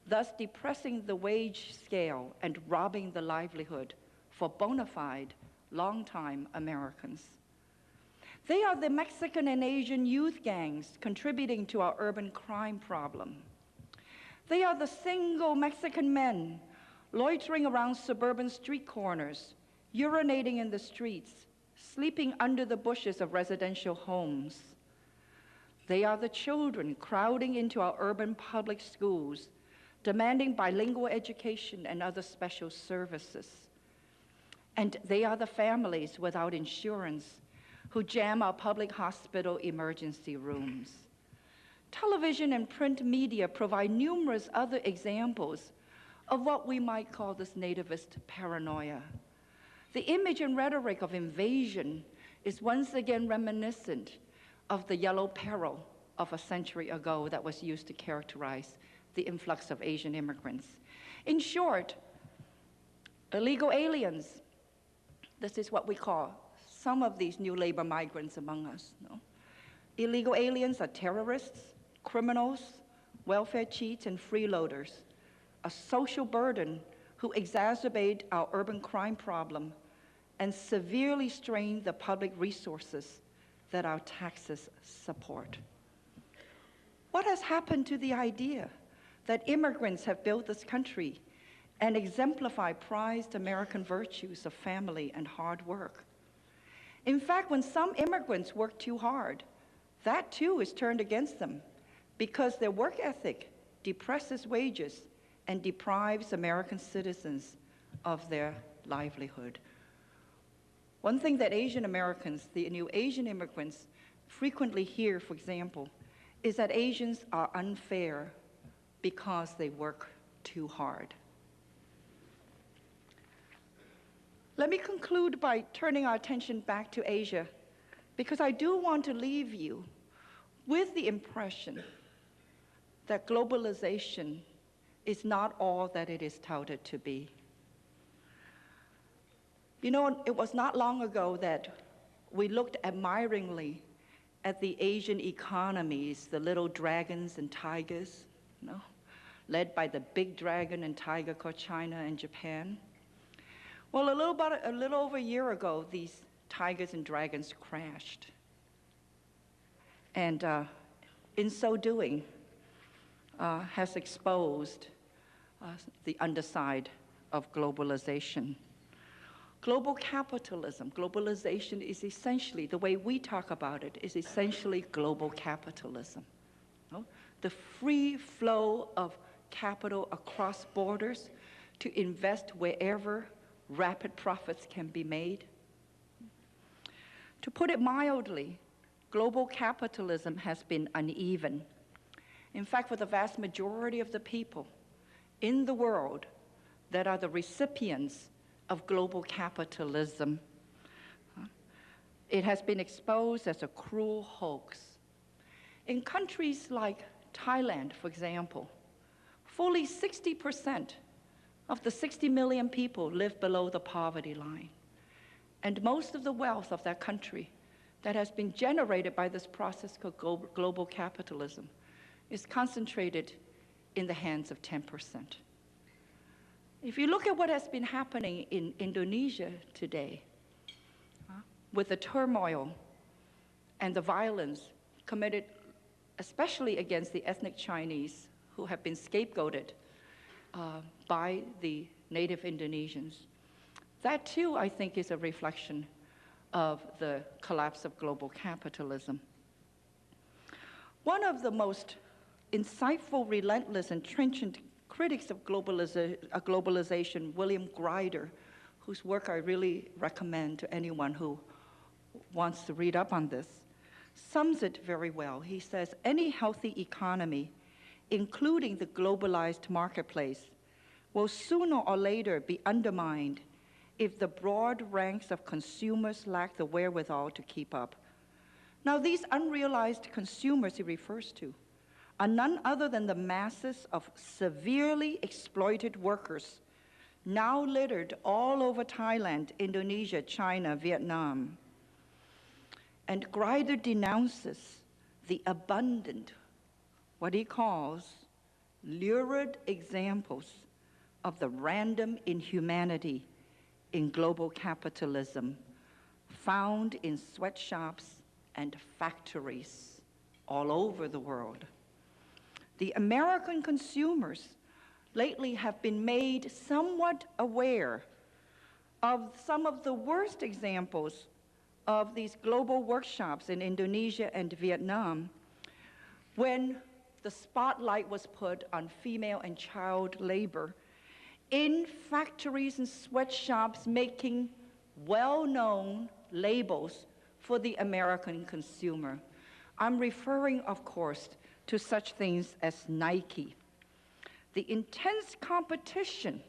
thus depressing the wage scale and robbing the livelihood for bona fide, long-time Americans. They are the Mexican and Asian youth gangs contributing to our urban crime problem. They are the single Mexican men loitering around suburban street corners, urinating in the streets, sleeping under the bushes of residential homes. They are the children crowding into our urban public schools, demanding bilingual education and other special services. And they are the families without insurance who jam our public hospital emergency rooms. Television and print media provide numerous other examples of what we might call this nativist paranoia. The image and rhetoric of invasion is once again reminiscent of the yellow peril of a century ago that was used to characterize the influx of Asian immigrants. In short, illegal aliens, this is what we call some of these new labor migrants among us. No? Illegal aliens are terrorists, criminals, welfare cheats, and freeloaders, a social burden who exacerbate our urban crime problem and severely strain the public resources that our taxes support. What has happened to the idea that immigrants have built this country and exemplify prized American virtues of family and hard work? In fact, when some immigrants work too hard, that too is turned against them because their work ethic depresses wages and deprives American citizens of their livelihood. One thing that Asian Americans, the new Asian immigrants, frequently hear, for example, is that Asians are unfair because they work too hard. Let me conclude by turning our attention back to Asia, because I do want to leave you with the impression that globalization is not all that it is touted to be. You know, it was not long ago that we looked admiringly at the Asian economies, the little dragons and tigers, you know, led by the big dragon and tiger called China and Japan. Well, a little over a year ago, these tigers and dragons crashed. And in so doing, has exposed the underside of globalization. Global capitalism, globalization is essentially, the way we talk about it, is essentially global capitalism. No? The free flow of capital across borders to invest wherever rapid profits can be made. To put it mildly, global capitalism has been uneven. In fact, for the vast majority of the people in the world that are the recipients of global capitalism, it has been exposed as a cruel hoax. In countries like Thailand, for example, fully 60% of the 60 million people live below the poverty line. And most of the wealth of that country that has been generated by this process called global capitalism is concentrated in the hands of 10%. If you look at what has been happening in Indonesia today, with the turmoil and the violence committed especially against the ethnic Chinese who have been scapegoated by the native Indonesians, that too, I think, is a reflection of the collapse of global capitalism. One of the most insightful, relentless, and trenchant critics of globalization, William Grider, whose work I really recommend to anyone who wants to read up on this, sums it very well. He says, any healthy economy, including the globalized marketplace, will sooner or later be undermined if the broad ranks of consumers lack the wherewithal to keep up. Now, these unrealized consumers he refers to are none other than the masses of severely exploited workers now littered all over Thailand, Indonesia, China, Vietnam. And Grider denounces the abundant, what he calls lurid examples of the random inhumanity in global capitalism found in sweatshops and factories all over the world. The American consumers lately have been made somewhat aware of some of the worst examples of these global workshops in Indonesia and Vietnam when the spotlight was put on female and child labor in factories and sweatshops making well-known labels for the American consumer. I'm referring, of course, to such things as Nike. The intense competition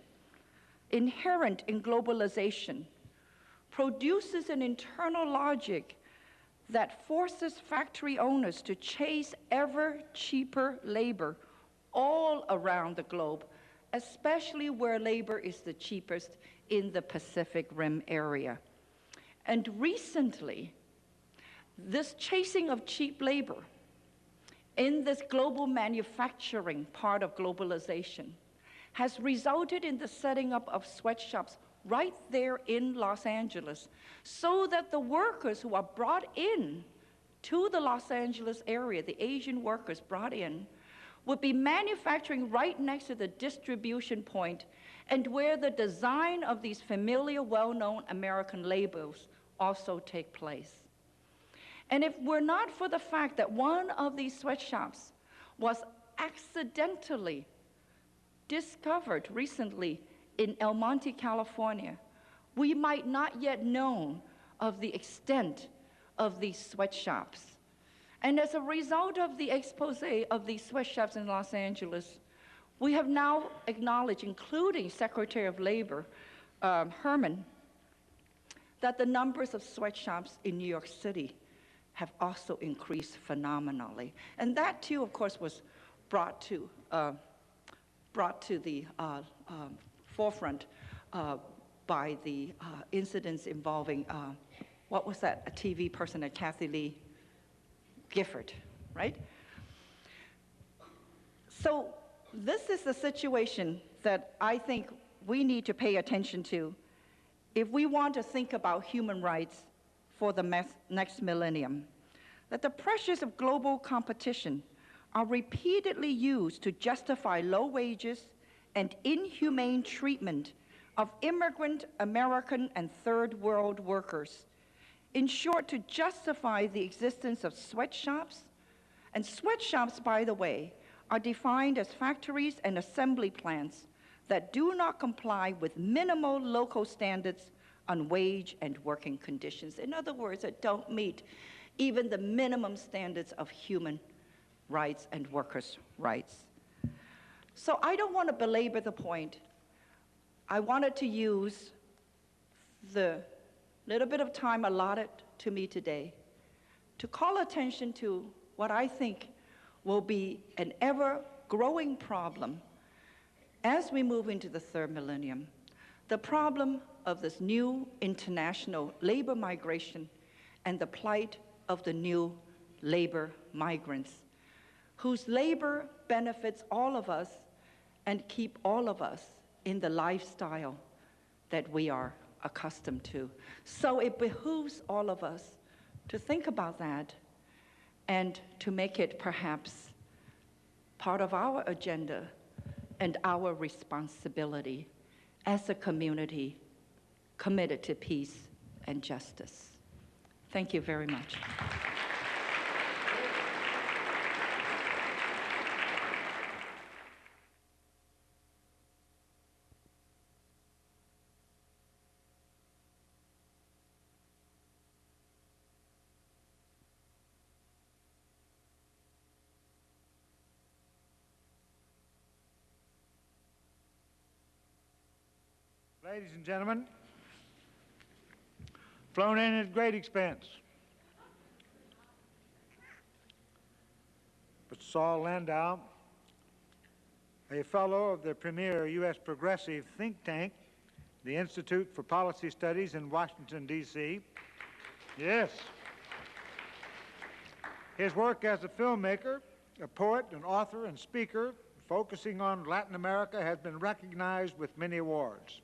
inherent in globalization produces an internal logic that forces factory owners to chase ever cheaper labor all around the globe, especially where labor is the cheapest in the Pacific Rim area. And recently, this chasing of cheap labor in this global manufacturing part of globalization has resulted in the setting up of sweatshops right there in Los Angeles, so that the workers who are brought in to the Los Angeles area, the Asian workers brought in, would be manufacturing right next to the distribution point and where the design of these familiar, well-known American labels also take place. And if we're not for the fact that one of these sweatshops was accidentally discovered recently in El Monte, California, we might not yet know of the extent of these sweatshops. And as a result of the expose of these sweatshops in Los Angeles, we have now acknowledged, including Secretary of Labor Herman, that the numbers of sweatshops in New York City have also increased phenomenally. And that too, of course, was brought to the forefront by the incidents involving, what was that, a TV person, Kathy Lee Gifford, right? So this is the situation that I think we need to pay attention to if we want to think about human rights for the next millennium. That the pressures of global competition are repeatedly used to justify low wages and inhumane treatment of immigrant American and third world workers. In short, to justify the existence of sweatshops. And sweatshops, by the way, are defined as factories and assembly plants that do not comply with minimal local standards on wage and working conditions. In other words, that don't meet even the minimum standards of human rights and workers' rights. So I don't want to belabor the point. I wanted to use the little bit of time allotted to me today to call attention to what I think will be an ever-growing problem as we move into the third millennium, the problem of this new international labor migration and the plight of the new labor migrants, whose labor benefits all of us and keep all of us in the lifestyle that we are accustomed to. So it behooves all of us to think about that and to make it perhaps part of our agenda and our responsibility as a community committed to peace and justice. Thank you very much. Ladies and gentlemen, flown in at great expense. Mr. Saul Landau, a fellow of the premier U.S. progressive think tank, the Institute for Policy Studies in Washington, D.C. Yes. His work as a filmmaker, a poet, an author, and speaker focusing on Latin America has been recognized with many awards.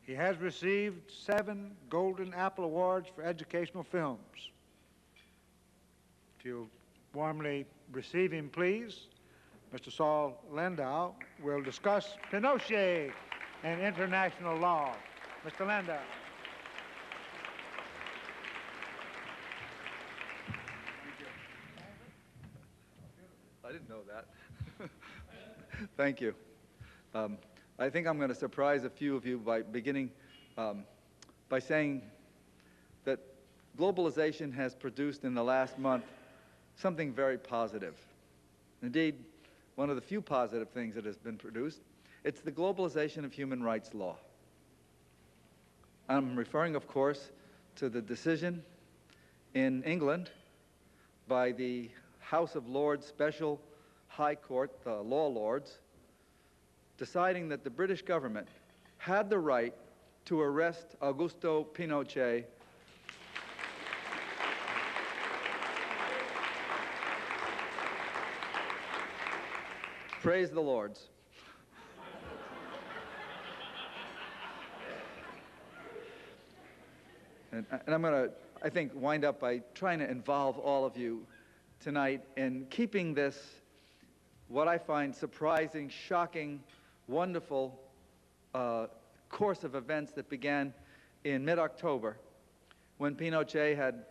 He has received 7 Golden Apple Awards for educational films. If you'll warmly receive him, please, Mr. Saul Landau will discuss Pinochet and international law. Mr. Landau. I didn't know that. Thank you. I think I'm going to surprise a few of you by beginning by saying that globalization has produced in the last month something very positive. Indeed, one of the few positive things that has been produced, it's the globalization of human rights law. I'm referring, of course, to the decision in England by the House of Lords Special High Court, the Law Lords, deciding that the British government had the right to arrest Augusto Pinochet praise the Lords. And I'm going to, I think, wind up by trying to involve all of you tonight in keeping this, what I find surprising, shocking, wonderful course of events that began in mid-October when Pinochet had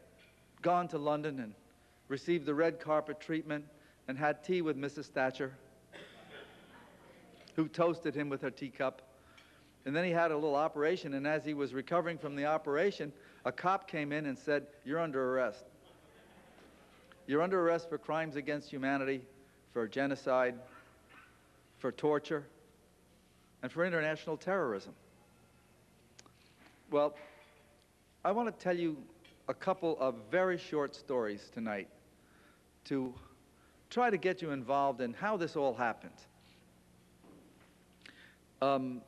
gone to London and received the red carpet treatment and had tea with Mrs. Thatcher, who toasted him with her teacup. And then he had a little operation, and as he was recovering from the operation, a cop came in and said, "You're under arrest. You're under arrest for crimes against humanity, for genocide, for torture, and for international terrorism." Well, I want to tell you a couple of very short stories tonight to try to get you involved in how this all happened.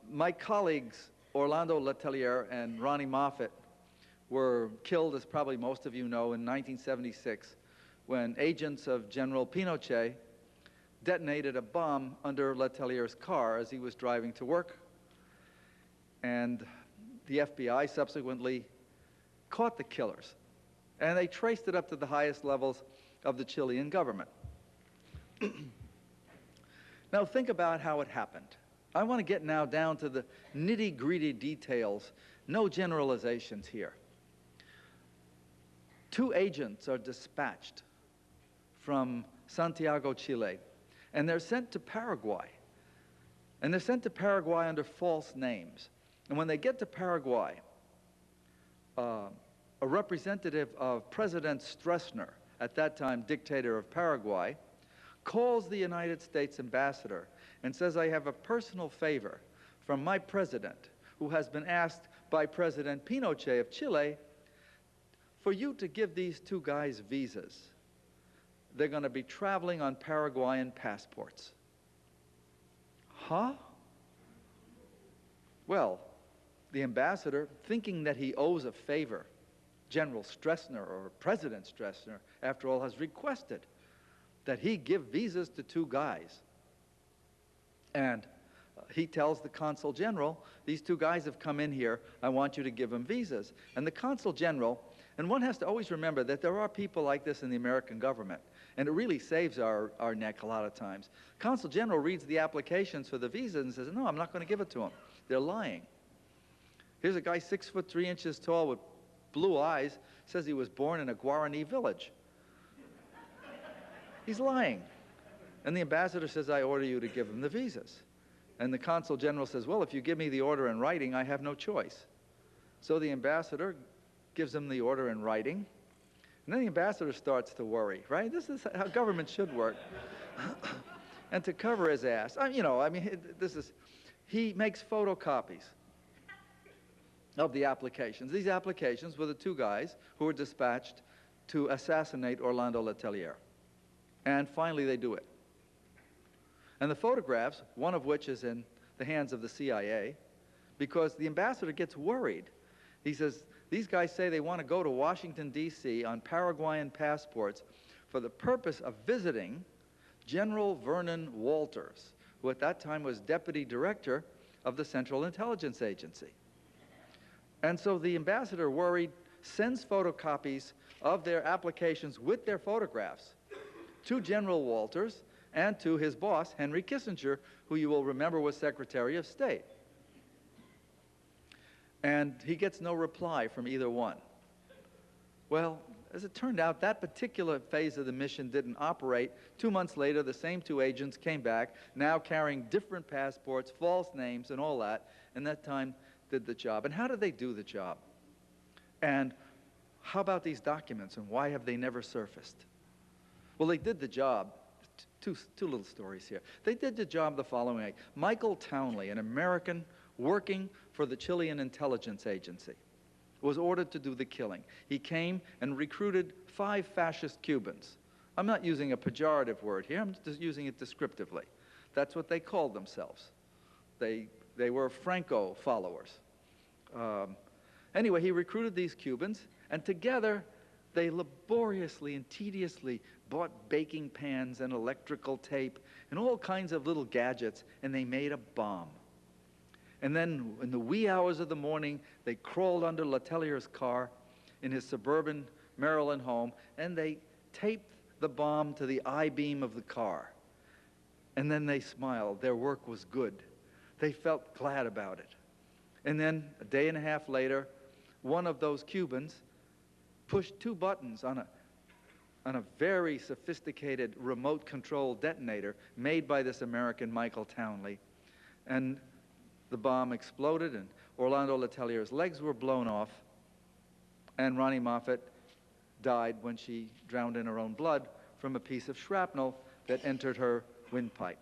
My colleagues, Orlando Letelier and Ronnie Moffett, were killed, as probably most of you know, in 1976 when agents of General Pinochet detonated a bomb under Letelier's car as he was driving to work. And the FBI subsequently caught the killers, and they traced it up to the highest levels of the Chilean government. Now think about how it happened. I want to get now down to the nitty-gritty details, no generalizations here. 2 agents are dispatched from Santiago, Chile, and they're sent to Paraguay. And they're sent to Paraguay under false names. And when they get to Paraguay, a representative of President Stroessner, at that time dictator of Paraguay, calls the United States ambassador and says, "I have a personal favor from my president, who has been asked by President Pinochet of Chile for you to give these 2 guys visas. They're going to be traveling on Paraguayan passports." Huh? Well, the ambassador, thinking that he owes a favor, General Stroessner, or President Stroessner, after all, has requested that he give visas to 2 guys. And he tells the consul general, "These 2 guys have come in here, I want you to give them visas." And the consul general, and one has to always remember that there are people like this in the American government, and it really saves our neck a lot of times. Consul general reads the applications for the visa and says, "No, I'm not going to give it to them. They're lying." Here's a guy 6 foot 3 inches tall with blue eyes, says he was born in a Guarani village. He's lying. And the ambassador says, "I order you to give him the visas." And the consul general says, "Well, if you give me the order in writing, I have no choice." So the ambassador gives him the order in writing. And then the ambassador starts to worry, right? This is how government should work. And to cover his ass, he makes photocopies. of the applications. These applications were the two guys who were dispatched to assassinate Orlando Letelier. And finally, they do it. And the photographs, one of which is in the hands of the CIA, because the ambassador gets worried. He says, these guys say they want to go to Washington, D.C. on Paraguayan passports for the purpose of visiting General Vernon Walters, who at that time was deputy director of the Central Intelligence Agency. And so the ambassador, worried, sends photocopies of their applications with their photographs to General Walters and to his boss, Henry Kissinger, who you will remember was Secretary of State. And he gets no reply from either one. Well, as it turned out, that particular phase of the mission didn't operate. 2 months later, the same two agents came back, now carrying different passports, false names, and all that, and that time did the job. And how did they do the job? And how about these documents, and why have they never surfaced? Well, they did the job. Two little stories here. They did the job the following way. Michael Townley, an American working for the Chilean Intelligence Agency, was ordered to do the killing. He came and recruited 5 fascist Cubans. I'm not using a pejorative word here, I'm just using it descriptively. That's what they called themselves. They were Franco followers. Anyway, he recruited these Cubans, and together they laboriously and tediously bought baking pans and electrical tape and all kinds of little gadgets, and they made a bomb. And then in the wee hours of the morning, they crawled under Letelier's car in his suburban Maryland home, and they taped the bomb to the I-beam of the car. And then they smiled. Their work was good. They felt glad about it. And then a day and a half later, one of those Cubans pushed 2 buttons on a very sophisticated remote control detonator made by this American Michael Townley. And the bomb exploded, and Orlando Letelier's legs were blown off, and Ronnie Moffett died when she drowned in her own blood from a piece of shrapnel that entered her windpipe.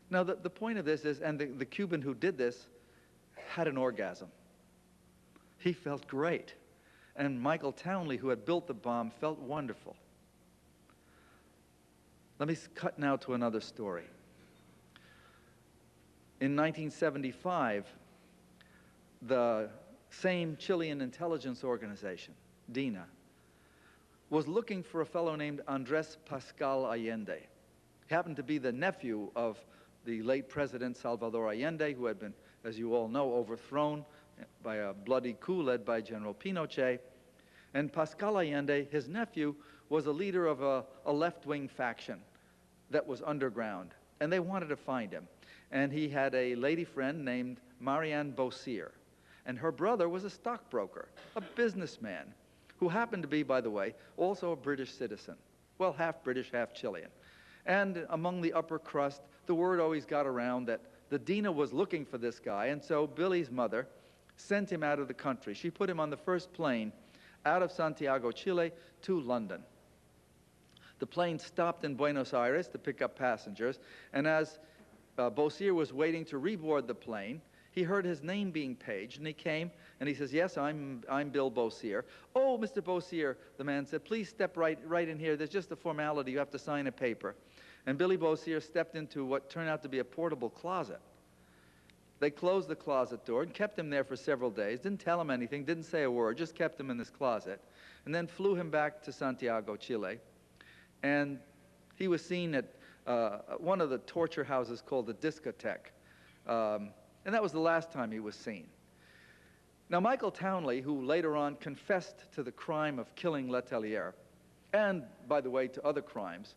Now, the point of this is, and the Cuban who did this had an orgasm. He felt great. And Michael Townley, who had built the bomb, felt wonderful. Let me cut now to another story. In 1975, the same Chilean intelligence organization, DINA, was looking for a fellow named Andrés Pascal Allende. He happened to be the nephew of the late President Salvador Allende, who had been, as you all know, overthrown by a bloody coup led by General Pinochet. And Pascal Allende, his nephew, was a leader of a left-wing faction that was underground, and they wanted to find him. And he had a lady friend named Marianne Beausire, and her brother was a stockbroker, a businessman, who happened to be, by the way, also a British citizen. Well, half British, half Chilean. And among the upper crust, the word always got around that the DINA was looking for this guy, and so Billy's mother sent him out of the country. She put him on the first plane out of Santiago, Chile, to London. The plane stopped in Buenos Aires to pick up passengers, and as Beausire was waiting to reboard the plane, he heard his name being paged, and he came, and he says, "Yes, I'm Bill Beausire." "Oh, Mr. Beausire," the man said, "please step right in here. There's just a formality. You have to sign a paper." And Billy Beausire stepped into what turned out to be a portable closet. They closed the closet door and kept him there for several days, didn't tell him anything, didn't say a word, just kept him in this closet, and then flew him back to Santiago, Chile. And he was seen at one of the torture houses called the Discotheque. And that was the last time he was seen. Now, Michael Townley, who later on confessed to the crime of killing Letelier, and, by the way, to other crimes,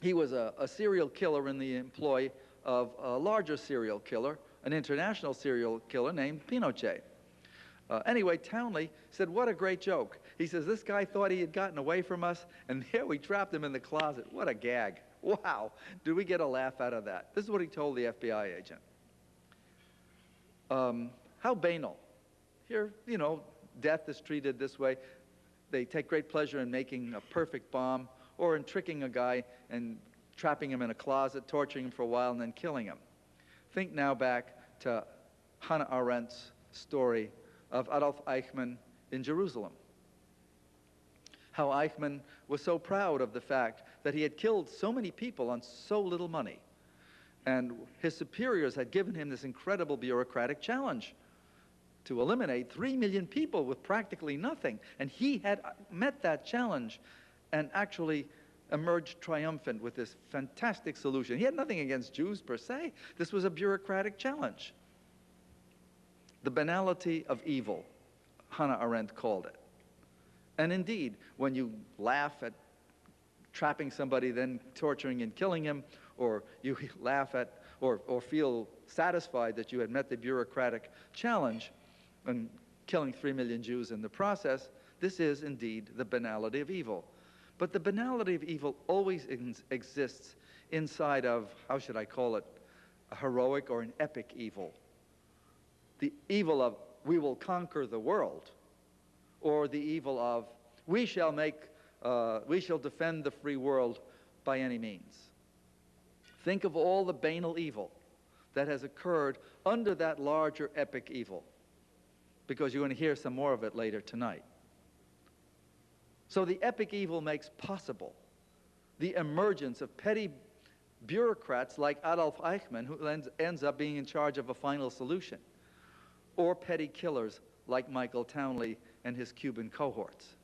he was a serial killer in the employ of a larger serial killer, an international serial killer named Pinochet. Anyway, Townley said, "What a great joke." He says, "This guy thought he had gotten away from us, and here we trapped him in the closet. What a gag. Wow, did we get a laugh out of that?" This is what he told the FBI agent. How banal. Here, you know, death is treated this way. They take great pleasure in making a perfect bomb or in tricking a guy and trapping him in a closet, torturing him for a while, and then killing him. Think now back to Hannah Arendt's story of Adolf Eichmann in Jerusalem. How Eichmann was so proud of the fact that he had killed so many people on so little money. And his superiors had given him this incredible bureaucratic challenge to eliminate 3 million people with practically nothing. And he had met that challenge and actually emerged triumphant with this fantastic solution. He had nothing against Jews per se. This was a bureaucratic challenge. The banality of evil, Hannah Arendt called it. And indeed, when you laugh at trapping somebody, then torturing and killing him, or you laugh at or feel satisfied that you had met the bureaucratic challenge and killing 3 million Jews in the process, this is indeed the banality of evil. But the banality of evil always exists inside of, how should I call it, a heroic or an epic evil. The evil of, we will conquer the world, or the evil of, we shall defend the free world by any means. Think of all the banal evil that has occurred under that larger epic evil, because you're going to hear some more of it later tonight. So the epic evil makes possible the emergence of petty bureaucrats like Adolf Eichmann, who ends up being in charge of a final solution, or petty killers like Michael Townley and his Cuban cohorts.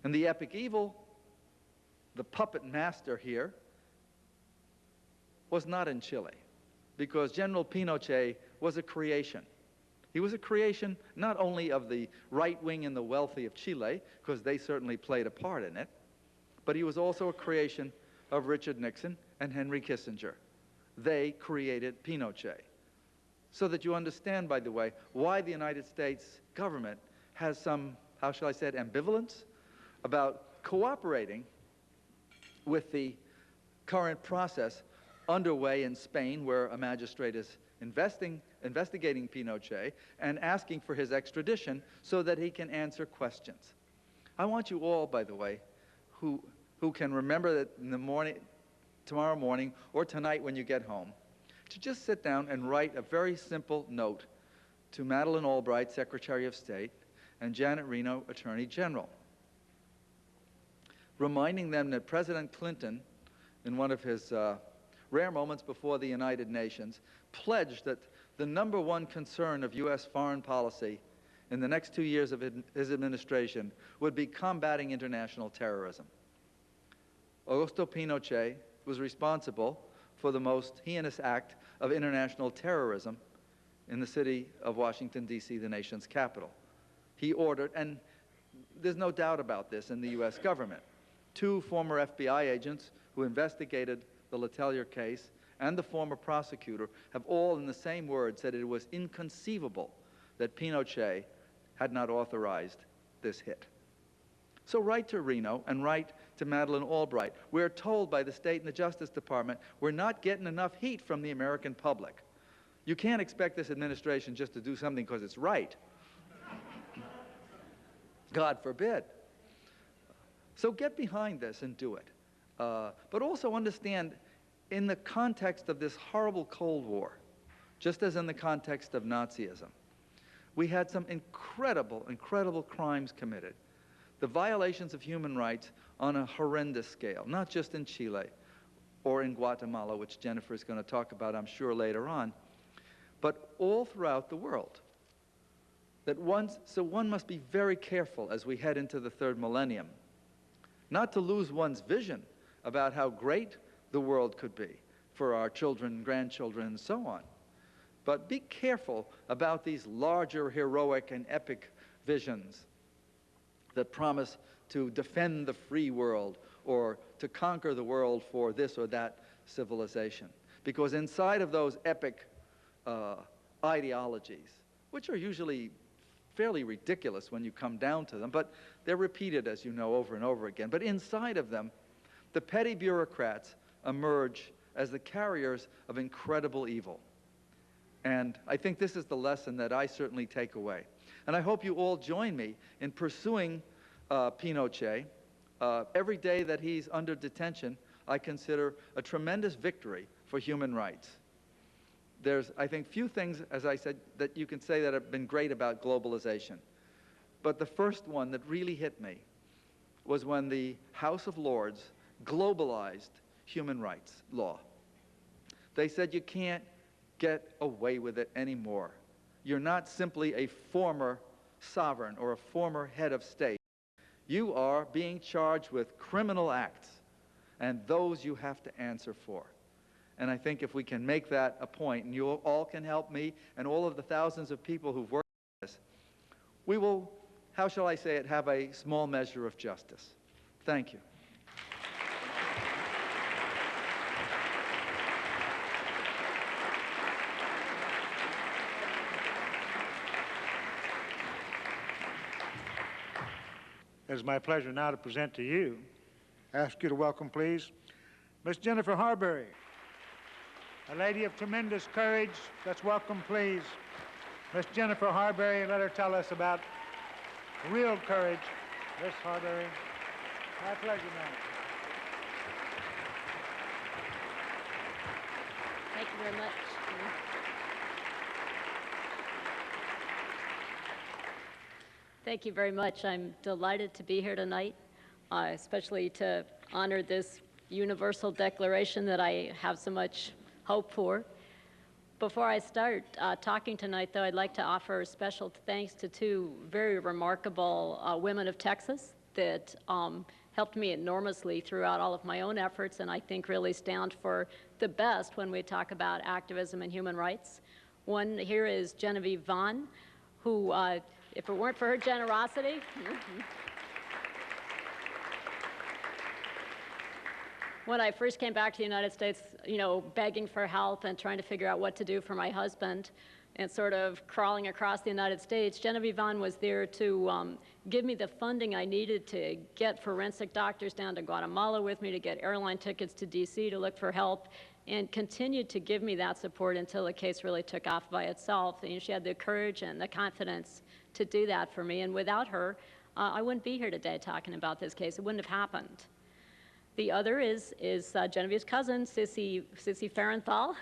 And the epic evil, the puppet master here, was not in Chile, because General Pinochet was a creation. He was a creation not only of the right wing and the wealthy of Chile, because they certainly played a part in it, but he was also a creation of Richard Nixon and Henry Kissinger. They created Pinochet. So that you understand, by the way, why the United States government has some, how shall I say it, ambivalence about cooperating with the current process underway in Spain, where a magistrate is investigating Pinochet and asking for his extradition so that he can answer questions. I want you all, by the way, who can remember that in the morning, tomorrow morning, or tonight when you get home, to just sit down and write a very simple note to Madeleine Albright, Secretary of State, and Janet Reno, Attorney General, reminding them that President Clinton, in one of his rare moments before the United Nations, pledged that the #1 concern of U.S. foreign policy in the next 2 years of his administration would be combating international terrorism. Augusto Pinochet was responsible for the most heinous act of international terrorism in the city of Washington, D.C., the nation's capital. He ordered, and there's no doubt about this in the U.S. government, 2 former FBI agents who investigated the Letelier case and the former prosecutor have all in the same words said it was inconceivable that Pinochet had not authorized this hit. So write to Reno and write to Madeleine Albright. We're told by the State and the Justice Department we're not getting enough heat from the American public. You can't expect this administration just to do something because it's right. God forbid. So get behind this and do it. But also understand, in the context of this horrible Cold War, just as in the context of Nazism, we had some incredible, incredible crimes committed. The violations of human rights on a horrendous scale, not just in Chile or in Guatemala, which Jennifer is going to talk about, I'm sure, later on, but all throughout the world. So one must be very careful as we head into the 3rd millennium, not to lose one's vision about how great the world could be for our children, grandchildren, and so on. But be careful about these larger, heroic, and epic visions that promise to defend the free world or to conquer the world for this or that civilization. Because inside of those epic ideologies, which are usually fairly ridiculous when you come down to them, but they're repeated, as you know, over and over again. But inside of them, the petty bureaucrats emerge as the carriers of incredible evil. And I think this is the lesson that I certainly take away. And I hope you all join me in pursuing Pinochet. Every day that he's under detention, I consider a tremendous victory for human rights. There's, I think, few things, as I said, that you can say that have been great about globalization. But the first one that really hit me was when the House of Lords globalized human rights law. They said you can't get away with it anymore. You're not simply a former sovereign or a former head of state. You are being charged with criminal acts, and those you have to answer for. And I think if we can make that a point, and you all can help me and all of the thousands of people who've worked on this, we will, how shall I say it, have a small measure of justice. Thank you. It is my pleasure now to present to you, ask you to welcome, please, Miss Jennifer Harbury, a lady of tremendous courage. Let's welcome, please, Miss Jennifer Harbury. Let her tell us about real courage. Miss Harbury. My pleasure, ma'am. Thank you very much. Thank you very much. I'm delighted to be here tonight, especially to honor this universal declaration that I have so much hope for. Before I start talking tonight, though, I'd like to offer special thanks to two very remarkable women of Texas that helped me enormously throughout all of my own efforts, and I think really stand for the best when we talk about activism and human rights. One here is Genevieve Vaughn, who, if it weren't for her generosity, when I first came back to the United States, you know, begging for help and trying to figure out what to do for my husband and sort of crawling across the United States, Genevieve Vaughn was there to give me the funding I needed to get forensic doctors down to Guatemala with me, to get airline tickets to DC to look for help, and continued to give me that support until the case really took off by itself. And she had the courage and the confidence to do that for me, and without her, I wouldn't be here today talking about this case. It wouldn't have happened. The other is Genevieve's cousin, Sissy Farrenthal.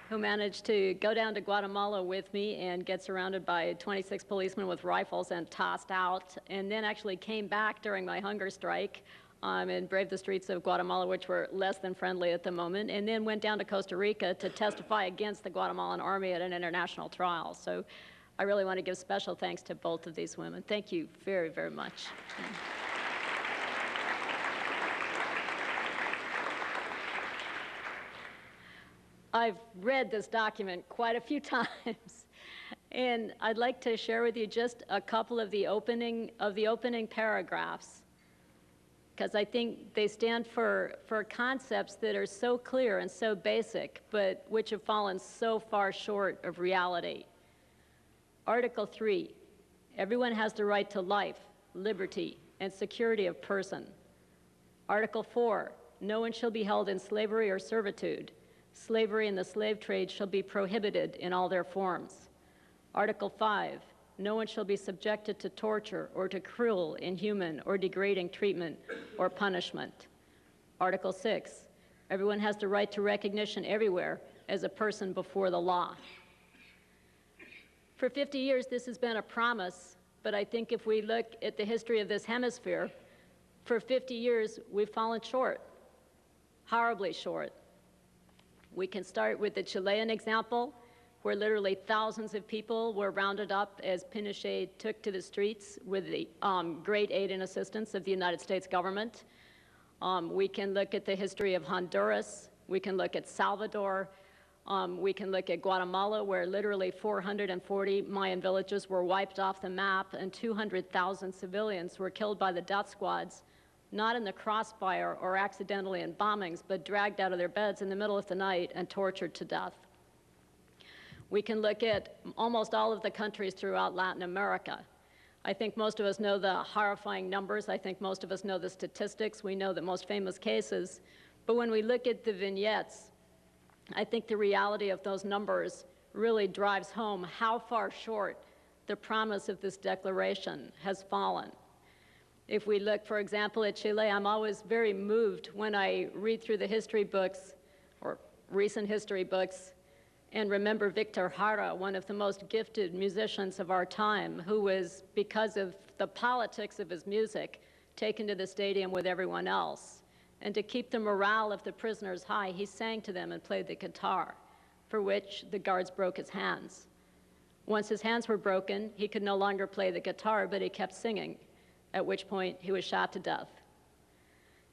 Who managed to go down to Guatemala with me and get surrounded by 26 policemen with rifles and tossed out, and then actually came back during my hunger strike and braved the streets of Guatemala, which were less than friendly at the moment, and then went down to Costa Rica to testify against the Guatemalan army at an international trial. So I really want to give special thanks to both of these women. Thank you very, very much. I've read this document quite a few times, and I'd like to share with you just a couple of the opening paragraphs, because I think they stand for concepts that are so clear and so basic, but which have fallen so far short of reality. Article 3, everyone has the right to life, liberty, and security of person. Article 4, no one shall be held in slavery or servitude. Slavery and the slave trade shall be prohibited in all their forms. Article 5, no one shall be subjected to torture or to cruel, inhuman, or degrading treatment or punishment. Article 6, everyone has the right to recognition everywhere as a person before the law. For 50 years, this has been a promise, but I think if we look at the history of this hemisphere, for 50 years, we've fallen short, horribly short. We can start with the Chilean example, where literally thousands of people were rounded up as Pinochet took to the streets with the great aid and assistance of the United States government. We can look at the history of Honduras. We can look at Salvador. We can look at Guatemala, where literally 440 Mayan villages were wiped off the map and 200,000 civilians were killed by the death squads, not in the crossfire or accidentally in bombings, but dragged out of their beds in the middle of the night and tortured to death. We can look at almost all of the countries throughout Latin America. I think most of us know the horrifying numbers. I think most of us know the statistics. We know the most famous cases. But when we look at the vignettes, I think the reality of those numbers really drives home how far short the promise of this declaration has fallen. If we look, for example, at Chile, I'm always very moved when I read through the history books, or recent history books, and remember Victor Jara, one of the most gifted musicians of our time, who was, because of the politics of his music, taken to the stadium with everyone else. And to keep the morale of the prisoners high, he sang to them and played the guitar, for which the guards broke his hands. Once his hands were broken, he could no longer play the guitar, but he kept singing, at which point he was shot to death.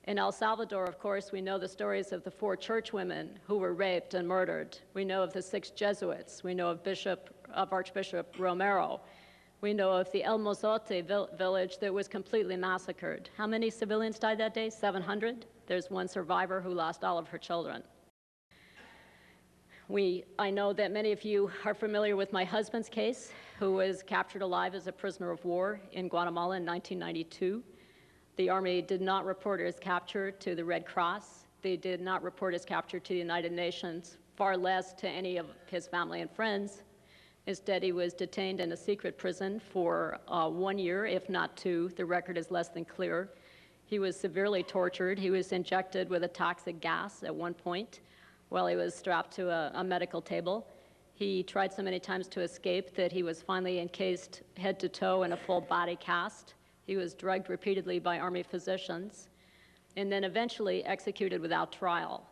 In El Salvador, of course, we know the stories of the 4 churchwomen who were raped and murdered. We know of the 6 Jesuits. We know of Archbishop Romero. We know of the El Mozote village that was completely massacred. How many civilians died that day? 700? There's one survivor who lost all of her children. I know that many of you are familiar with my husband's case, who was captured alive as a prisoner of war in Guatemala in 1992. The Army did not report his capture to the Red Cross. They did not report his capture to the United Nations, far less to any of his family and friends. Instead, he was detained in a secret prison for 1 year, if not 2. The record is less than clear. He was severely tortured. He was injected with a toxic gas at one point while he was strapped to a medical table. He tried so many times to escape that he was finally encased head to toe in a full body cast. He was drugged repeatedly by Army physicians, and then eventually executed without trial.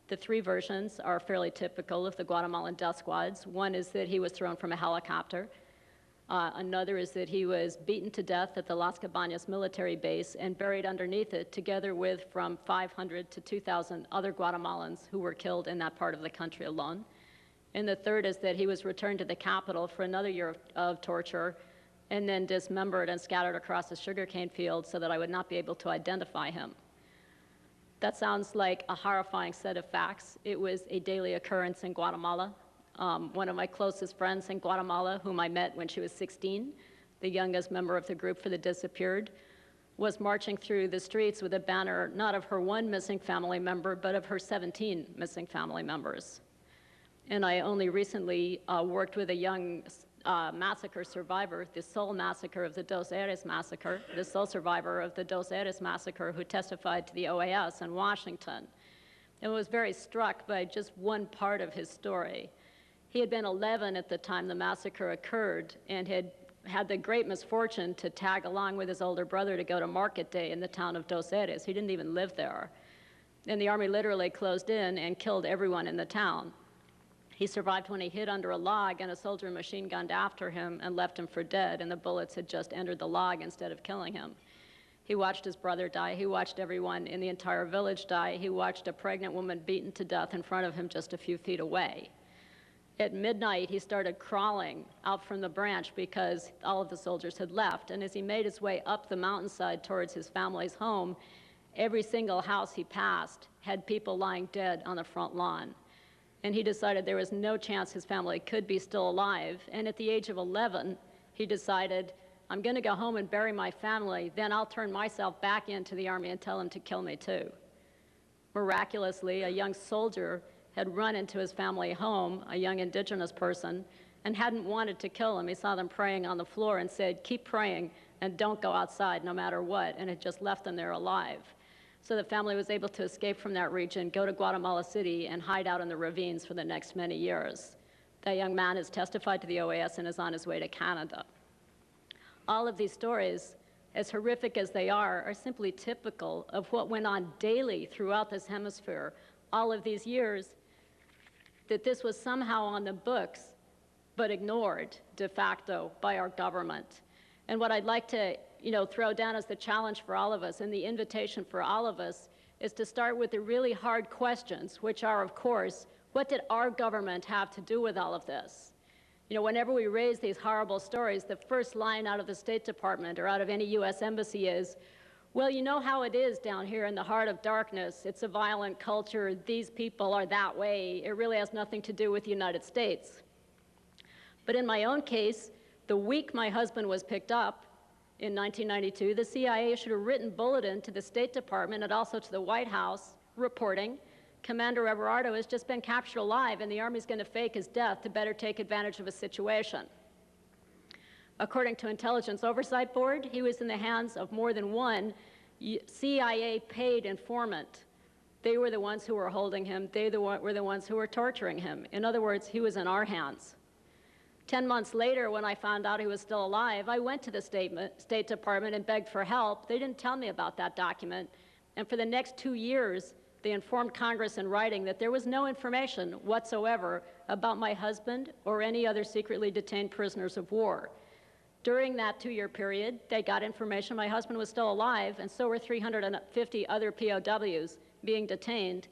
The 3 versions are fairly typical of the Guatemalan death squads. One is that he was thrown from a helicopter. Another is that he was beaten to death at the Las Cabañas military base and buried underneath it, together with from 500 to 2,000 other Guatemalans who were killed in that part of the country alone. And the third is that he was returned to the capital for another year of torture, and then dismembered and scattered across the sugarcane field so that I would not be able to identify him. That sounds like a horrifying set of facts. It was a daily occurrence in Guatemala. One of my closest friends in Guatemala, whom I met when she was 16, the youngest member of the group for the disappeared, was marching through the streets with a banner not of her 1 missing family member, but of her 17 missing family members. And I only recently worked with a young massacre survivor, the sole massacre of the Dos Eres massacre, the sole survivor of the Dos Eres massacre, who testified to the OAS in Washington, and was very struck by just one part of his story. He had been 11 at the time the massacre occurred and had had the great misfortune to tag along with his older brother to go to market day in the town of Dos Eres. He didn't even live there. And the Army literally closed in and killed everyone in the town. He survived when he hid under a log and a soldier machine-gunned after him and left him for dead, and the bullets had just entered the log instead of killing him. He watched his brother die. He watched everyone in the entire village die. He watched a pregnant woman beaten to death in front of him just a few feet away. At midnight, he started crawling out from the branch because all of the soldiers had left, and as he made his way up the mountainside towards his family's home, every single house he passed had people lying dead on the front lawn. And he decided there was no chance his family could be still alive. And at the age of 11, he decided, I'm going to go home and bury my family, then I'll turn myself back into the Army and tell them to kill me too. Miraculously, a young soldier had run into his family home, a young indigenous person, and hadn't wanted to kill him. He saw them praying on the floor and said, keep praying and don't go outside no matter what, and had just left them there alive. So the family was able to escape from that region, go to Guatemala City, and hide out in the ravines for the next many years. That young man has testified to the OAS and is on his way to Canada. All of these stories, as horrific as they are simply typical of what went on daily throughout this hemisphere all of these years, that this was somehow on the books, but ignored de facto by our government. And what I'd like to throw down as the challenge for all of us and the invitation for all of us is to start with the really hard questions, which are, of course, what did our government have to do with all of this? Whenever we raise these horrible stories, the first line out of the State Department or out of any U.S. embassy is, well, you know how it is down here in the heart of darkness. It's a violent culture. These people are that way. It really has nothing to do with the United States. But in my own case, the week my husband was picked up in 1992, the CIA issued a written bulletin to the State Department and also to the White House reporting, Commander Everardo has just been captured alive and the Army's going to fake his death to better take advantage of a situation. According to Intelligence Oversight Board, he was in the hands of more than one CIA-paid informant. They were the ones who were holding him. They were the ones who were torturing him. In other words, he was in our hands. 10 months later, when I found out he was still alive, I went to the State Department and begged for help. They didn't tell me about that document. And for the next 2 years, they informed Congress in writing that there was no information whatsoever about my husband or any other secretly detained prisoners of war. During that 2-year period, they got information my husband was still alive, and so were 350 other POWs being detained.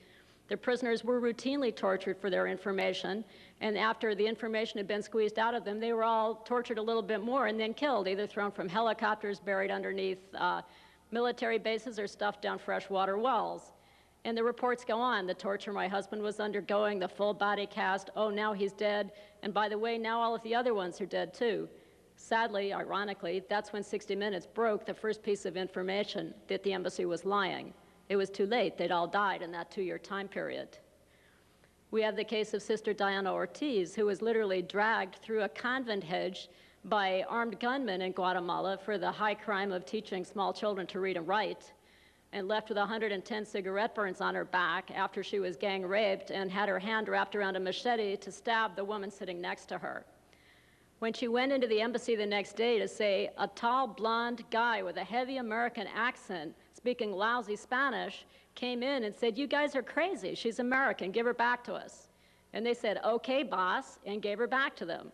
The prisoners were routinely tortured for their information, and after the information had been squeezed out of them, they were all tortured a little bit more and then killed, either thrown from helicopters, buried underneath military bases, or stuffed down freshwater wells. And the reports go on, the torture my husband was undergoing, the full body cast, oh, now he's dead, and by the way, now all of the other ones are dead too. Sadly, ironically, that's when 60 Minutes broke the first piece of information that the embassy was lying. It was too late. They'd all died in that 2-year time period. We have the case of Sister Diana Ortiz, who was literally dragged through a convent hedge by armed gunmen in Guatemala for the high crime of teaching small children to read and write, and left with 110 cigarette burns on her back after she was gang raped and had her hand wrapped around a machete to stab the woman sitting next to her. When she went into the embassy the next day to say a tall, blonde guy with a heavy American accent speaking lousy Spanish came in and said, "You guys are crazy. She's American. Give her back to us." And they said, "Okay, boss," and gave her back to them.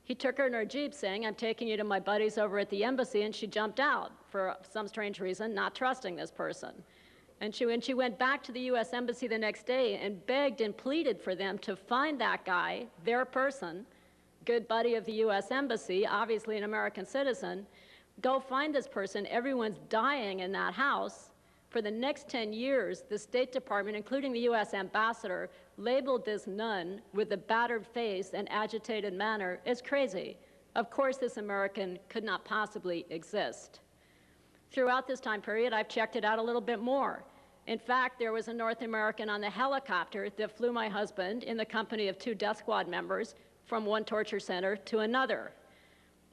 He took her in her Jeep saying, "I'm taking you to my buddies over at the embassy," and she jumped out for some strange reason, not trusting this person. And when she went back to the U.S. Embassy the next day and begged and pleaded for them to find that guy, their person, good buddy of the U.S. Embassy, obviously an American citizen, go find this person. Everyone's dying in that house. For the next 10 years, the State Department, including the U.S. ambassador, labeled this nun with a battered face and agitated manner as crazy. Of course, this American could not possibly exist. Throughout this time period, I've checked it out a little bit more. In fact, there was a North American on the helicopter that flew my husband in the company of 2 death squad members from one torture center to another.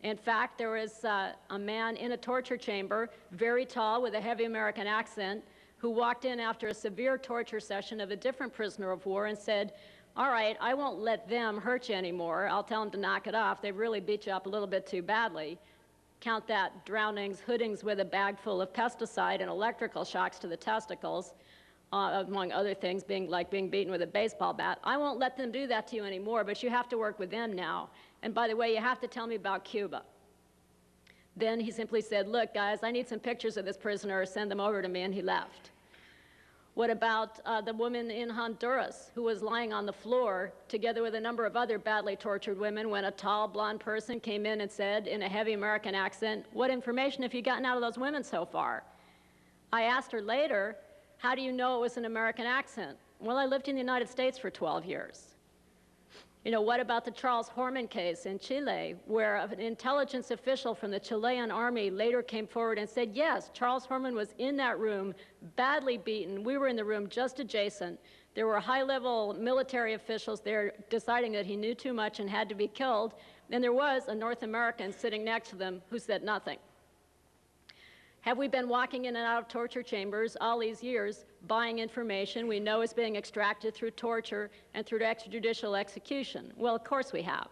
In fact, there was a man in a torture chamber, very tall with a heavy American accent, who walked in after a severe torture session of a different prisoner of war and said, "All right, I won't let them hurt you anymore. I'll tell them to knock it off. They've really beat you up a little bit too badly." Count that: drownings, hoodings with a bag full of pesticide, and electrical shocks to the testicles, among other things, being beaten with a baseball bat. "I won't let them do that to you anymore, but you have to work with them now. And by the way, you have to tell me about Cuba." Then he simply said, "Look, guys, I need some pictures of this prisoner. Send them over to me," and he left. What about the woman in Honduras who was lying on the floor together with a number of other badly tortured women when a tall, blonde person came in and said in a heavy American accent, "What information have you gotten out of those women so far?" I asked her later, "How do you know it was an American accent?" "Well, I lived in the United States for 12 years. You know, what about the Charles Horman case in Chile, where an intelligence official from the Chilean army later came forward and said, yes, Charles Horman was in that room, badly beaten. We were in the room just adjacent. There were high-level military officials there deciding that he knew too much and had to be killed, and there was a North American sitting next to them who said nothing. Have we been walking in and out of torture chambers all these years, buying information we know is being extracted through torture and through extrajudicial execution? Well, of course we have.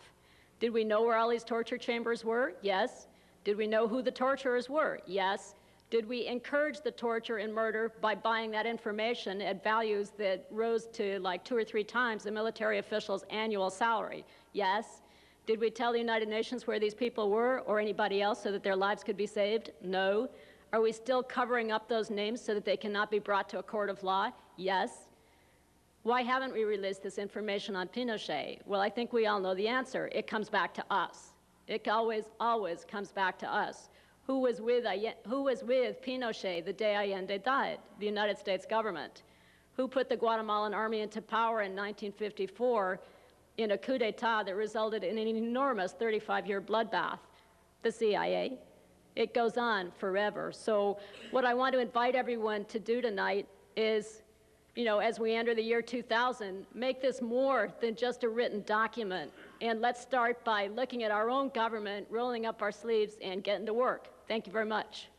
Did we know where all these torture chambers were? Yes. Did we know who the torturers were? Yes. Did we encourage the torture and murder by buying that information at values that rose to like 2 or 3 times the military official's annual salary? Yes. Did we tell the United Nations where these people were or anybody else so that their lives could be saved? No. Are we still covering up those names so that they cannot be brought to a court of law? Yes. Why haven't we released this information on Pinochet? Well, I think we all know the answer. It comes back to us. It always comes back to us. Who was with Pinochet the day Allende died? The United States government. Who put the Guatemalan army into power in 1954 in a coup d'etat that resulted in an enormous 35-year bloodbath? The CIA. It goes on forever. So what I want to invite everyone to do tonight is, you know, as we enter the year 2000, make this more than just a written document. And let's start by looking at our own government, rolling up our sleeves, and getting to work. Thank you very much.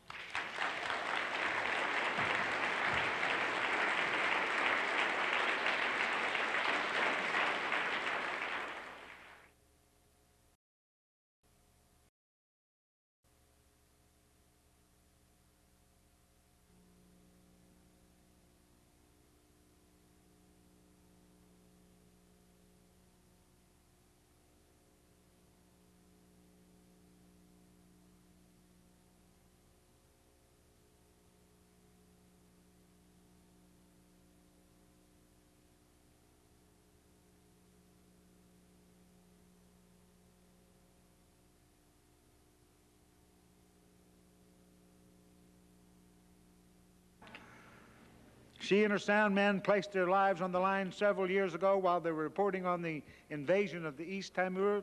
She and her sound men placed their lives on the line several years ago while they were reporting on the invasion of the East Timor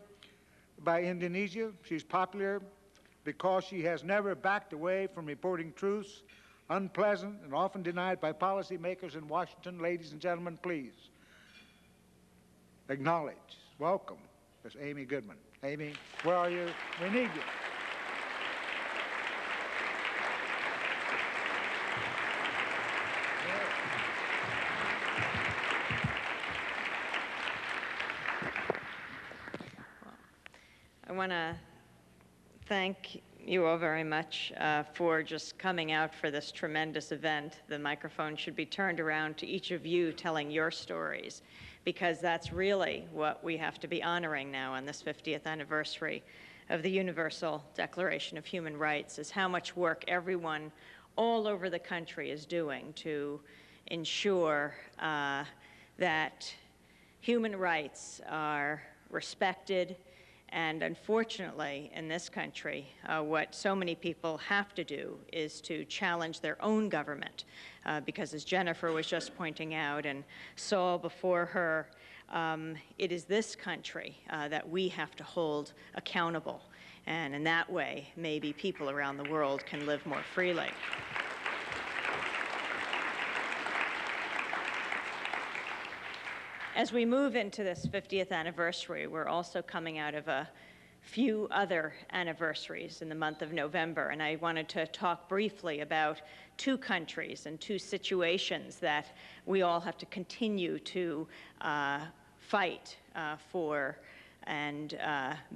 by Indonesia. She's popular because she has never backed away from reporting truths, unpleasant and often denied by policymakers in Washington. Ladies and gentlemen, please acknowledge, welcome, Miss Amy Goodman. Amy, where are you? We need you. I want to thank you all very much for just coming out for this tremendous event. The microphone should be turned around to each of you telling your stories, because that's really what we have to be honoring now on this 50th anniversary of the Universal Declaration of Human Rights, is how much work everyone all over the country is doing to ensure that human rights are respected. And unfortunately, in this country, what so many people have to do is to challenge their own government, because as Jennifer was just pointing out, and Saul before her, it is this country that we have to hold accountable. And in that way, maybe people around the world can live more freely. As we move into this 50th anniversary, we're also coming out of a few other anniversaries in the month of November, and I wanted to talk briefly about two countries and two situations that we all have to continue to fight for and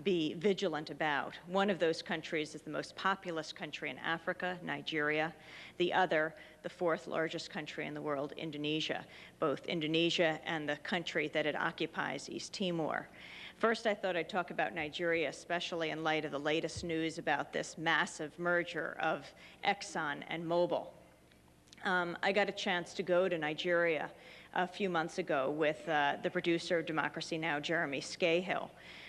be vigilant about. One of those countries is the most populous country in Africa, Nigeria. The other, the fourth largest country in the world, Indonesia, both Indonesia and the country that it occupies, East Timor. First, I thought I'd talk about Nigeria, especially in light of the latest news about this massive merger of Exxon and Mobil. I got a chance to go to Nigeria a few months ago with the producer of Democracy Now!, Jeremy Scahill.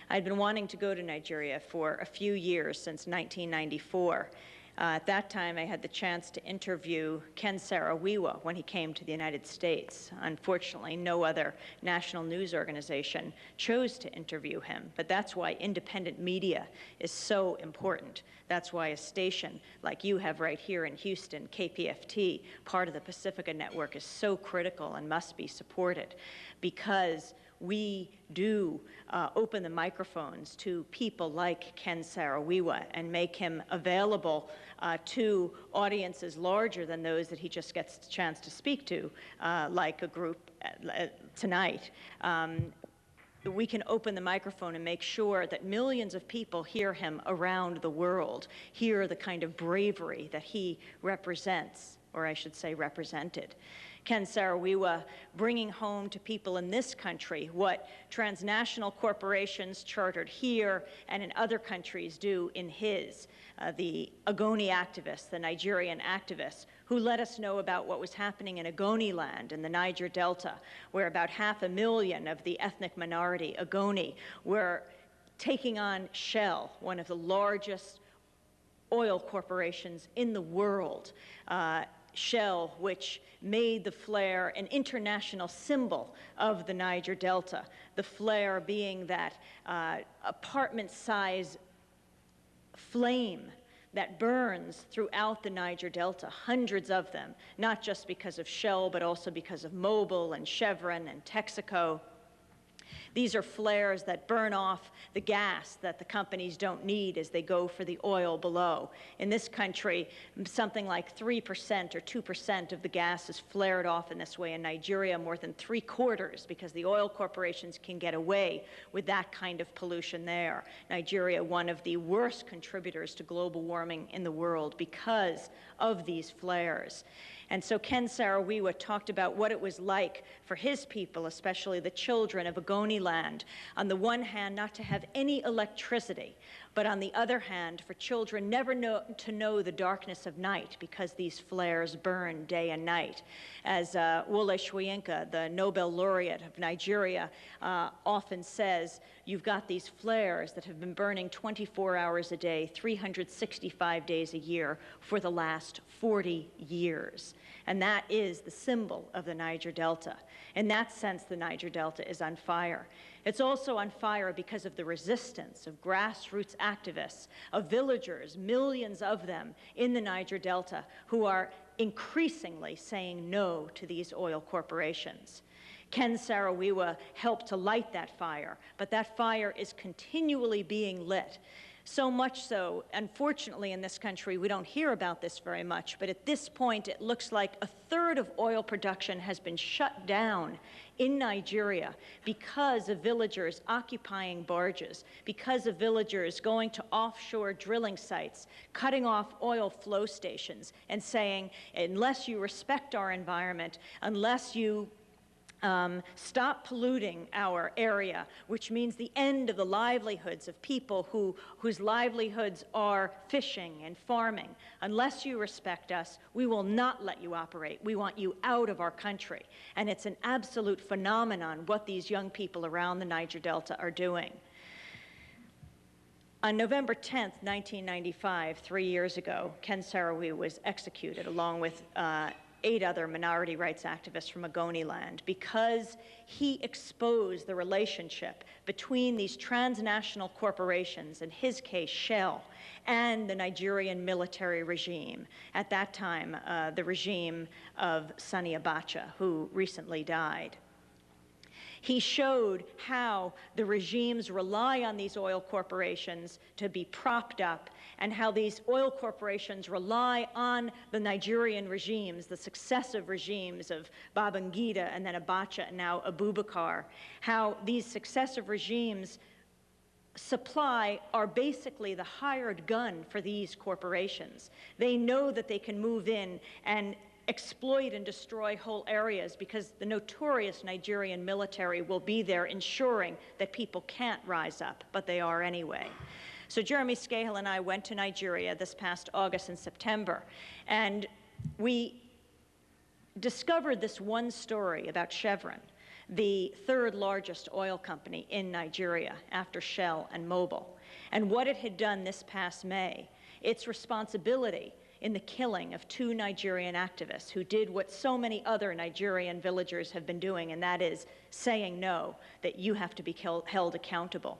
I'd been wanting to go to Nigeria for a few years, since 1994. At that time, I had the chance to interview Ken Saro-Wiwa when he came to the United States. Unfortunately, no other national news organization chose to interview him, but that's why independent media is so important. That's why a station like you have right here in Houston, KPFT, part of the Pacifica Network, is so critical and must be supported, because we do open the microphones to people like Ken Saro-Wiwa and make him available to audiences larger than those that he just gets the chance to speak to, like a group tonight. We can open the microphone and make sure that millions of people hear him around the world, hear the kind of bravery that he represents, or I should say represented. Ken Saro-Wiwa bringing home to people in this country what transnational corporations chartered here and in other countries do in his. The Ogoni activists, the Nigerian activists, who let us know about what was happening in Ogoni land in the Niger Delta, where about 500,000 of the ethnic minority Ogoni were taking on Shell, one of the largest oil corporations in the world. Shell, which made the flare an international symbol of the Niger Delta, the flare being that apartment-size flame that burns throughout the Niger Delta, hundreds of them, not just because of Shell, but also because of Mobil and Chevron and Texaco. These are flares that burn off the gas that the companies don't need as they go for the oil below. In this country, something like 3% or 2% of the gas is flared off in this way. In Nigeria, more than 3/4, because the oil corporations can get away with that kind of pollution there. Nigeria, one of the worst contributors to global warming in the world because of these flares. And so Ken Saro-Wiwa talked about what it was like for his people, especially the children of Ogoniland, on the one hand, not to have any electricity, but on the other hand, for children never to know the darkness of night because these flares burn day and night. As Wole Soyinka, the Nobel laureate of Nigeria, often says, you've got these flares that have been burning 24 hours a day, 365 days a year for the last 40 years. And that is the symbol of the Niger Delta. In that sense, the Niger Delta is on fire. It's also on fire because of the resistance of grassroots activists, of villagers, millions of them in the Niger Delta, who are increasingly saying no to these oil corporations. Ken Saro-Wiwa helped to light that fire, but that fire is continually being lit. So much so, unfortunately, in this country, we don't hear about this very much, but at this point, it looks like 1/3 of oil production has been shut down in Nigeria because of villagers occupying barges, because of villagers going to offshore drilling sites, cutting off oil flow stations, and saying, unless you respect our environment, unless you stop polluting our area, which means the end of the livelihoods of people whose livelihoods are fishing and farming. Unless you respect us, we will not let you operate. We want you out of our country. And it's an absolute phenomenon what these young people around the Niger Delta are doing. On November 10th, 1995, 3 years ago, Ken Saro-Wiwa was executed along with 8 other minority rights activists from Ogoniland because he exposed the relationship between these transnational corporations, in his case Shell, and the Nigerian military regime. At that time, the regime of Sani Abacha, who recently died. He showed how the regimes rely on these oil corporations to be propped up, and how these oil corporations rely on the Nigerian regimes, the successive regimes of Babangida and then Abacha and now Abubakar, how these successive regimes are basically the hired gun for these corporations. They know that they can move in and exploit and destroy whole areas because the notorious Nigerian military will be there ensuring that people can't rise up, but they are anyway. So Jeremy Scahill and I went to Nigeria this past August and September, and we discovered this one story about Chevron, the 3rd largest oil company in Nigeria after Shell and Mobil, and what it had done this past May, its responsibility in the killing of 2 Nigerian activists who did what so many other Nigerian villagers have been doing, and that is saying no, that you have to be held accountable.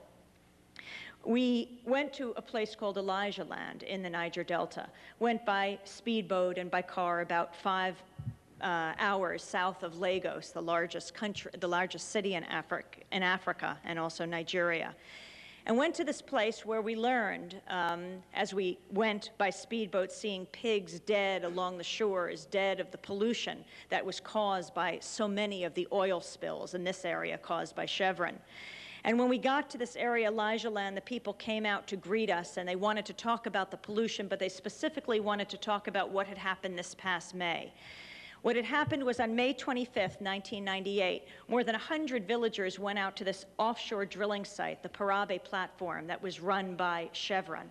We went to a place called Elijah Land in the Niger Delta, went by speedboat and by car about 5 hours south of Lagos, the largest city in Africa, and also Nigeria. And went to this place where we learned, as we went by speedboat, seeing pigs dead along the shores, dead of the pollution that was caused by so many of the oil spills in this area caused by Chevron. And when we got to this area, Elijah Land, the people came out to greet us, and they wanted to talk about the pollution, but they specifically wanted to talk about what had happened this past May. What had happened was on May 25th, 1998, more than 100 villagers went out to this offshore drilling site, the Parabe platform that was run by Chevron.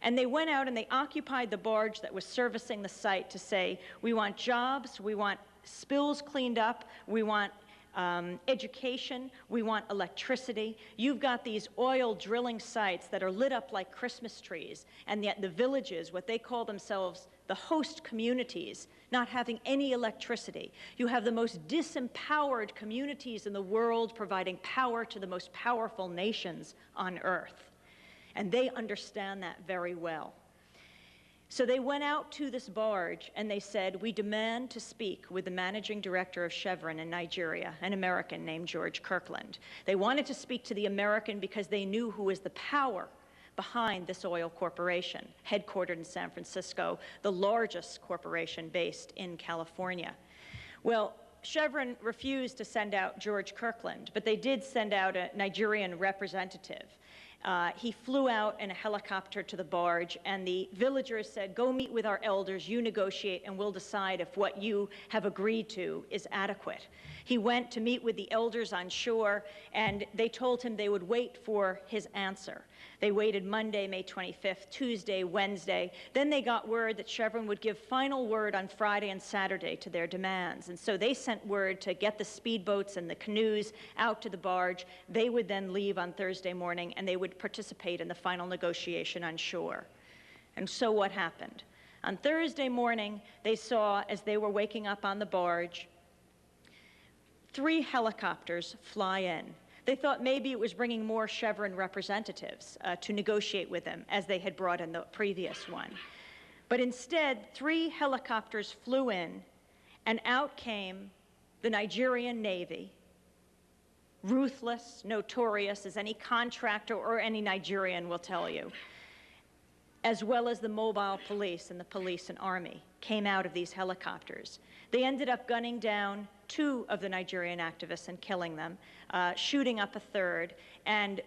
And they went out and they occupied the barge that was servicing the site to say, we want jobs, we want spills cleaned up, we want education, we want electricity. You've got these oil drilling sites that are lit up like Christmas trees, and yet the villages, what they call themselves the host communities, not having any electricity. You have the most disempowered communities in the world providing power to the most powerful nations on earth. And they understand that very well. So they went out to this barge and they said, we demand to speak with the managing director of Chevron in Nigeria, an American named George Kirkland. They wanted to speak to the American because they knew who was the power behind this oil corporation, headquartered in San Francisco, the largest corporation based in California. Well, Chevron refused to send out George Kirkland, but they did send out a Nigerian representative. He flew out in a helicopter to the barge, and the villagers said, go meet with our elders, you negotiate, and we'll decide if what you have agreed to is adequate. He went to meet with the elders on shore, and they told him they would wait for his answer. They waited Monday, May 25th, Tuesday, Wednesday. Then they got word that Chevron would give final word on Friday and Saturday to their demands. And so they sent word to get the speedboats and the canoes out to the barge. They would then leave on Thursday morning, and they would participate in the final negotiation on shore. And so what happened? On Thursday morning, they saw, as they were waking up on the barge, 3 helicopters fly in. They thought maybe it was bringing more Chevron representatives to negotiate with them, as they had brought in the previous one. But instead, 3 helicopters flew in, and out came the Nigerian Navy, ruthless, notorious, as any contractor or any Nigerian will tell you, as well as the mobile police and the police and army came out of these helicopters. They ended up gunning down 2 of the Nigerian activists and killing them, shooting up a 3rd, and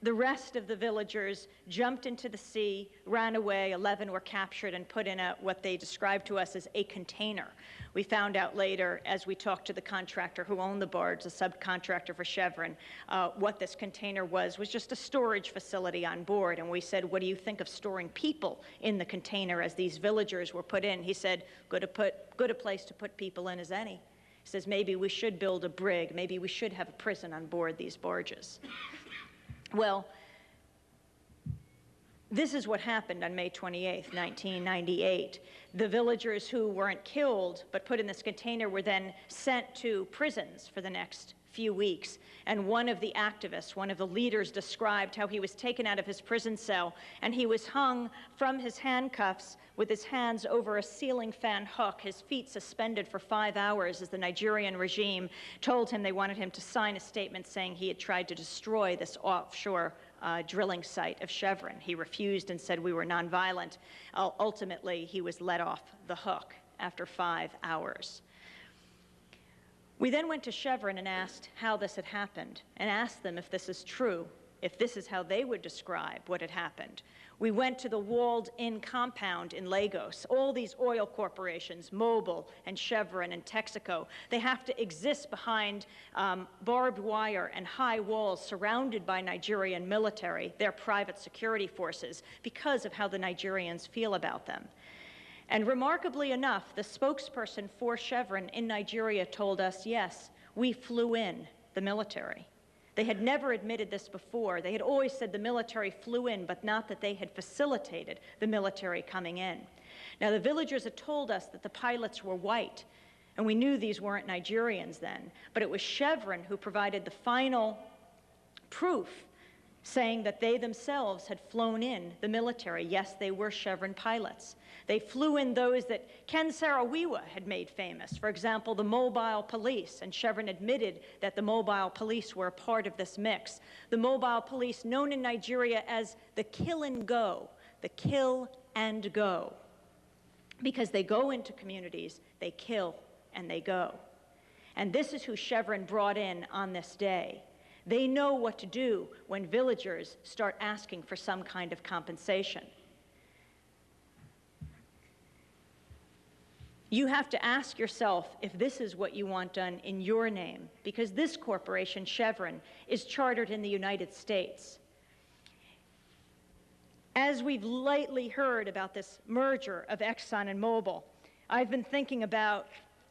the rest of the villagers jumped into the sea, ran away. 11 were captured and put in what they described to us as a container. We found out later, as we talked to the contractor who owned the barge, the subcontractor for Chevron, what this container was just a storage facility on board. And we said, what do you think of storing people in the container as these villagers were put in? He said, good a place to put people in as any. He says, maybe we should build a brig. Maybe we should have a prison on board these barges. Well, this is what happened on May 28th, 1998. The villagers who weren't killed but put in this container were then sent to prisons for the next few weeks. And one of the activists, one of the leaders, described how he was taken out of his prison cell and he was hung from his handcuffs with his hands over a ceiling fan hook, his feet suspended for 5 hours as the Nigerian regime told him they wanted him to sign a statement saying he had tried to destroy this offshore drilling site of Chevron. He refused and said we were nonviolent. Ultimately, he was let off the hook after 5 hours. We then went to Chevron and asked how this had happened, and asked them if this is true, if this is how they would describe what had happened. We went to the walled-in compound in Lagos. All these oil corporations, Mobil and Chevron and Texaco, they have to exist behind barbed wire and high walls surrounded by Nigerian military, their private security forces, because of how the Nigerians feel about them. And remarkably enough, the spokesperson for Chevron in Nigeria told us, yes, we flew in the military. They had never admitted this before. They had always said the military flew in, but not that they had facilitated the military coming in. Now, the villagers had told us that the pilots were white, and we knew these weren't Nigerians then, but it was Chevron who provided the final proof saying that they themselves had flown in the military. Yes, they were Chevron pilots. They flew in those that Ken Saro-Wiwa had made famous. For example, the mobile police, and Chevron admitted that the mobile police were a part of this mix. The mobile police, known in Nigeria as the kill and go, the kill and go, because they go into communities, they kill, and they go. And this is who Chevron brought in on this day. They know what to do when villagers start asking for some kind of compensation. You have to ask yourself if this is what you want done in your name, because this corporation, Chevron, is chartered in the United States. As we've lately heard about this merger of Exxon and Mobil, I've been thinking about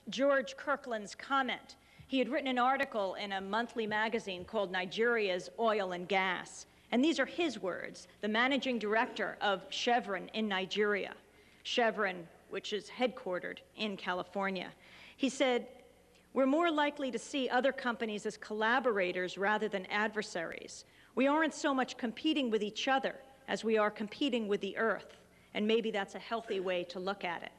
George Kirkland's comment. He had written an article in a monthly magazine called Nigeria's Oil and Gas. And these are his words, the managing director of Chevron in Nigeria, Chevron, which is headquartered in California. He said, we're more likely to see other companies as collaborators rather than adversaries. We aren't so much competing with each other as we are competing with the earth. and maybe that's a healthy way to look at it.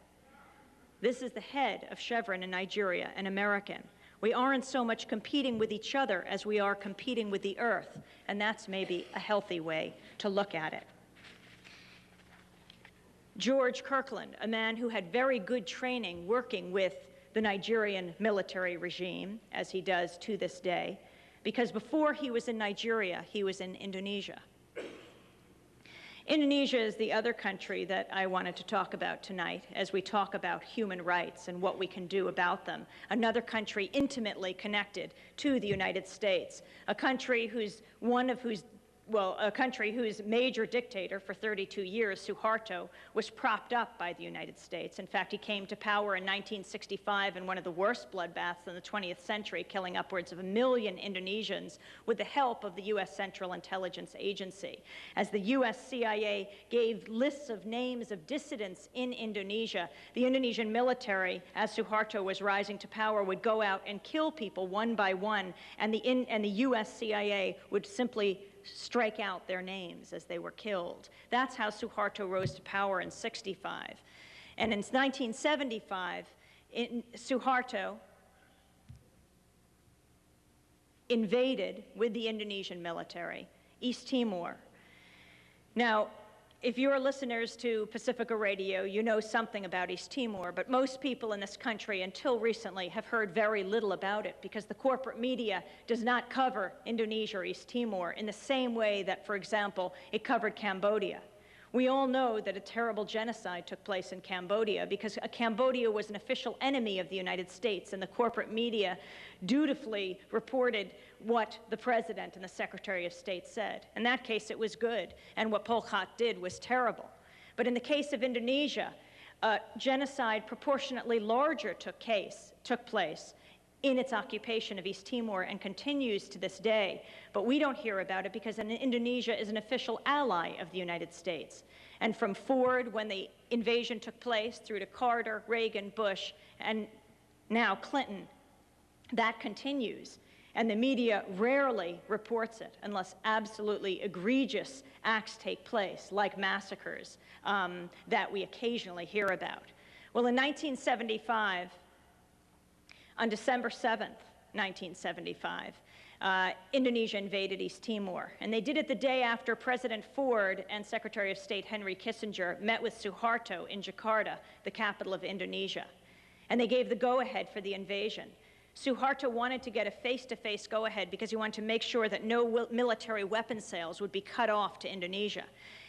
This is the head of Chevron in Nigeria, an American. We aren't so much competing with each other as we are competing with the earth, and that's maybe a healthy way to look at it. George Kirkland, a man who had very good training working with the Nigerian military regime, as he does to this day, because before he was in Nigeria, he was in Indonesia. Indonesia is the other country that I wanted to talk about tonight as we talk about human rights and what we can do about them. Another country intimately connected to the United States, a country whose major dictator for 32 years, Suharto, was propped up by the United States. In fact, he came to power in 1965 in one of the worst bloodbaths in the 20th century, killing upwards of 1 million Indonesians with the help of the U.S. Central Intelligence Agency. As the U.S. CIA gave lists of names of dissidents in Indonesia, the Indonesian military, as Suharto was rising to power, would go out and kill people one by one, and the U.S. CIA would simply strike out their names as they were killed. That's how Suharto rose to power in 1965. And in 1975, Suharto invaded with the Indonesian military East Timor. Now, if you're listeners to Pacifica Radio, you know something about East Timor, but most people in this country until recently have heard very little about it because the corporate media does not cover Indonesia or East Timor in the same way that, for example, it covered Cambodia. We all know that a terrible genocide took place in Cambodia because Cambodia was an official enemy of the United States, and the corporate media dutifully reported what the President and the Secretary of State said. In that case, it was good, and what Pol Pot did was terrible. But in the case of Indonesia, genocide proportionately larger took place in its occupation of East Timor and continues to this day. But we don't hear about it because Indonesia is an official ally of the United States. And from Ford, when the invasion took place, through to Carter, Reagan, Bush, and now Clinton, that continues. And the media rarely reports it unless absolutely egregious acts take place, like massacres that we occasionally hear about. Well, in 1975, on December 7th, 1975, Indonesia invaded East Timor. And they did it the day after President Ford and Secretary of State Henry Kissinger met with Suharto in Jakarta, the capital of Indonesia. And they gave the go-ahead for the invasion. Suharto wanted to get a face-to-face go-ahead because he wanted to make sure that no military weapon sales would be cut off to Indonesia.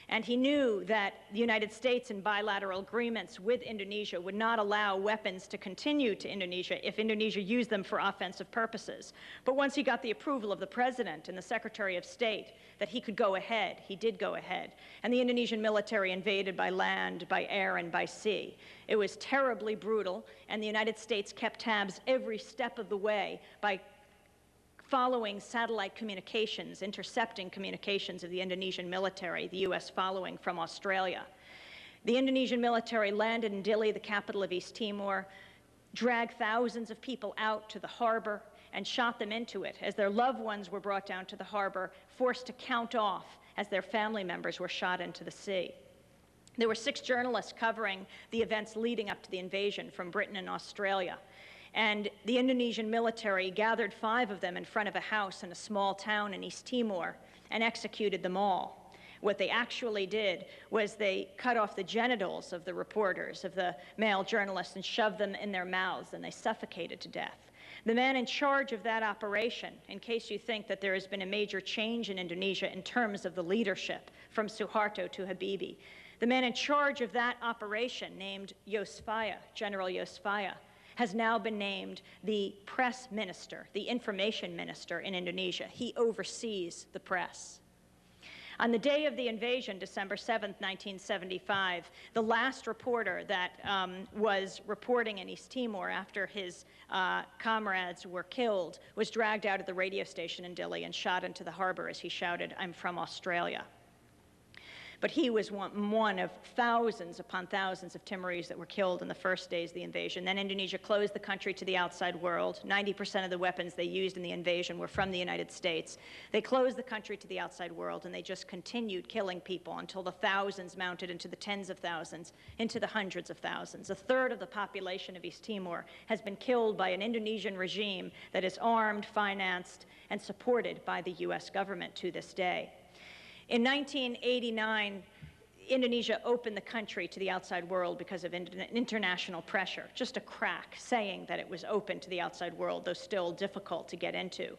And he knew that the United States in bilateral agreements with Indonesia would not allow weapons to continue to Indonesia if Indonesia used them for offensive purposes. But once he got the approval of the President and the Secretary of State that he could go ahead, he did go ahead. And the Indonesian military invaded by land, by air, and by sea. It was terribly brutal, and the United States kept tabs every step of the way by following satellite communications, intercepting communications of the Indonesian military, the U.S. following from Australia. The Indonesian military landed in Dili, the capital of East Timor, dragged thousands of people out to the harbor and shot them into it as their loved ones were brought down to the harbor, forced to count off as their family members were shot into the sea. There were 6 journalists covering the events leading up to the invasion from Britain and Australia. And the Indonesian military gathered 5 of them in front of a house in a small town in East Timor and executed them all. What they actually did was they cut off the genitals of the reporters, of the male journalists, and shoved them in their mouths, and they suffocated to death. The man in charge of that operation, in case you think that there has been a major change in Indonesia in terms of the leadership from Suharto to Habibie, the man in charge of that operation, named Yosfaya, General Yosfaya, has now been named the press minister, the information minister in Indonesia. He oversees the press. On the day of the invasion, December 7th, 1975, the last reporter that was reporting in East Timor after his comrades were killed was dragged out of the radio station in Dili and shot into the harbor as he shouted, "I'm from Australia." but he was one of thousands upon thousands of Timorese that were killed in the first days of the invasion. Then Indonesia closed the country to the outside world. 90% of the weapons they used in the invasion were from the United States. They closed the country to the outside world, and they just continued killing people until the thousands mounted into the tens of thousands, into the hundreds of thousands. A third of the population of East Timor has been killed by an Indonesian regime that is armed, financed, and supported by the US government to this day. In 1989, Indonesia opened the country to the outside world because of international pressure, just a crack saying that it was open to the outside world, though still difficult to get into.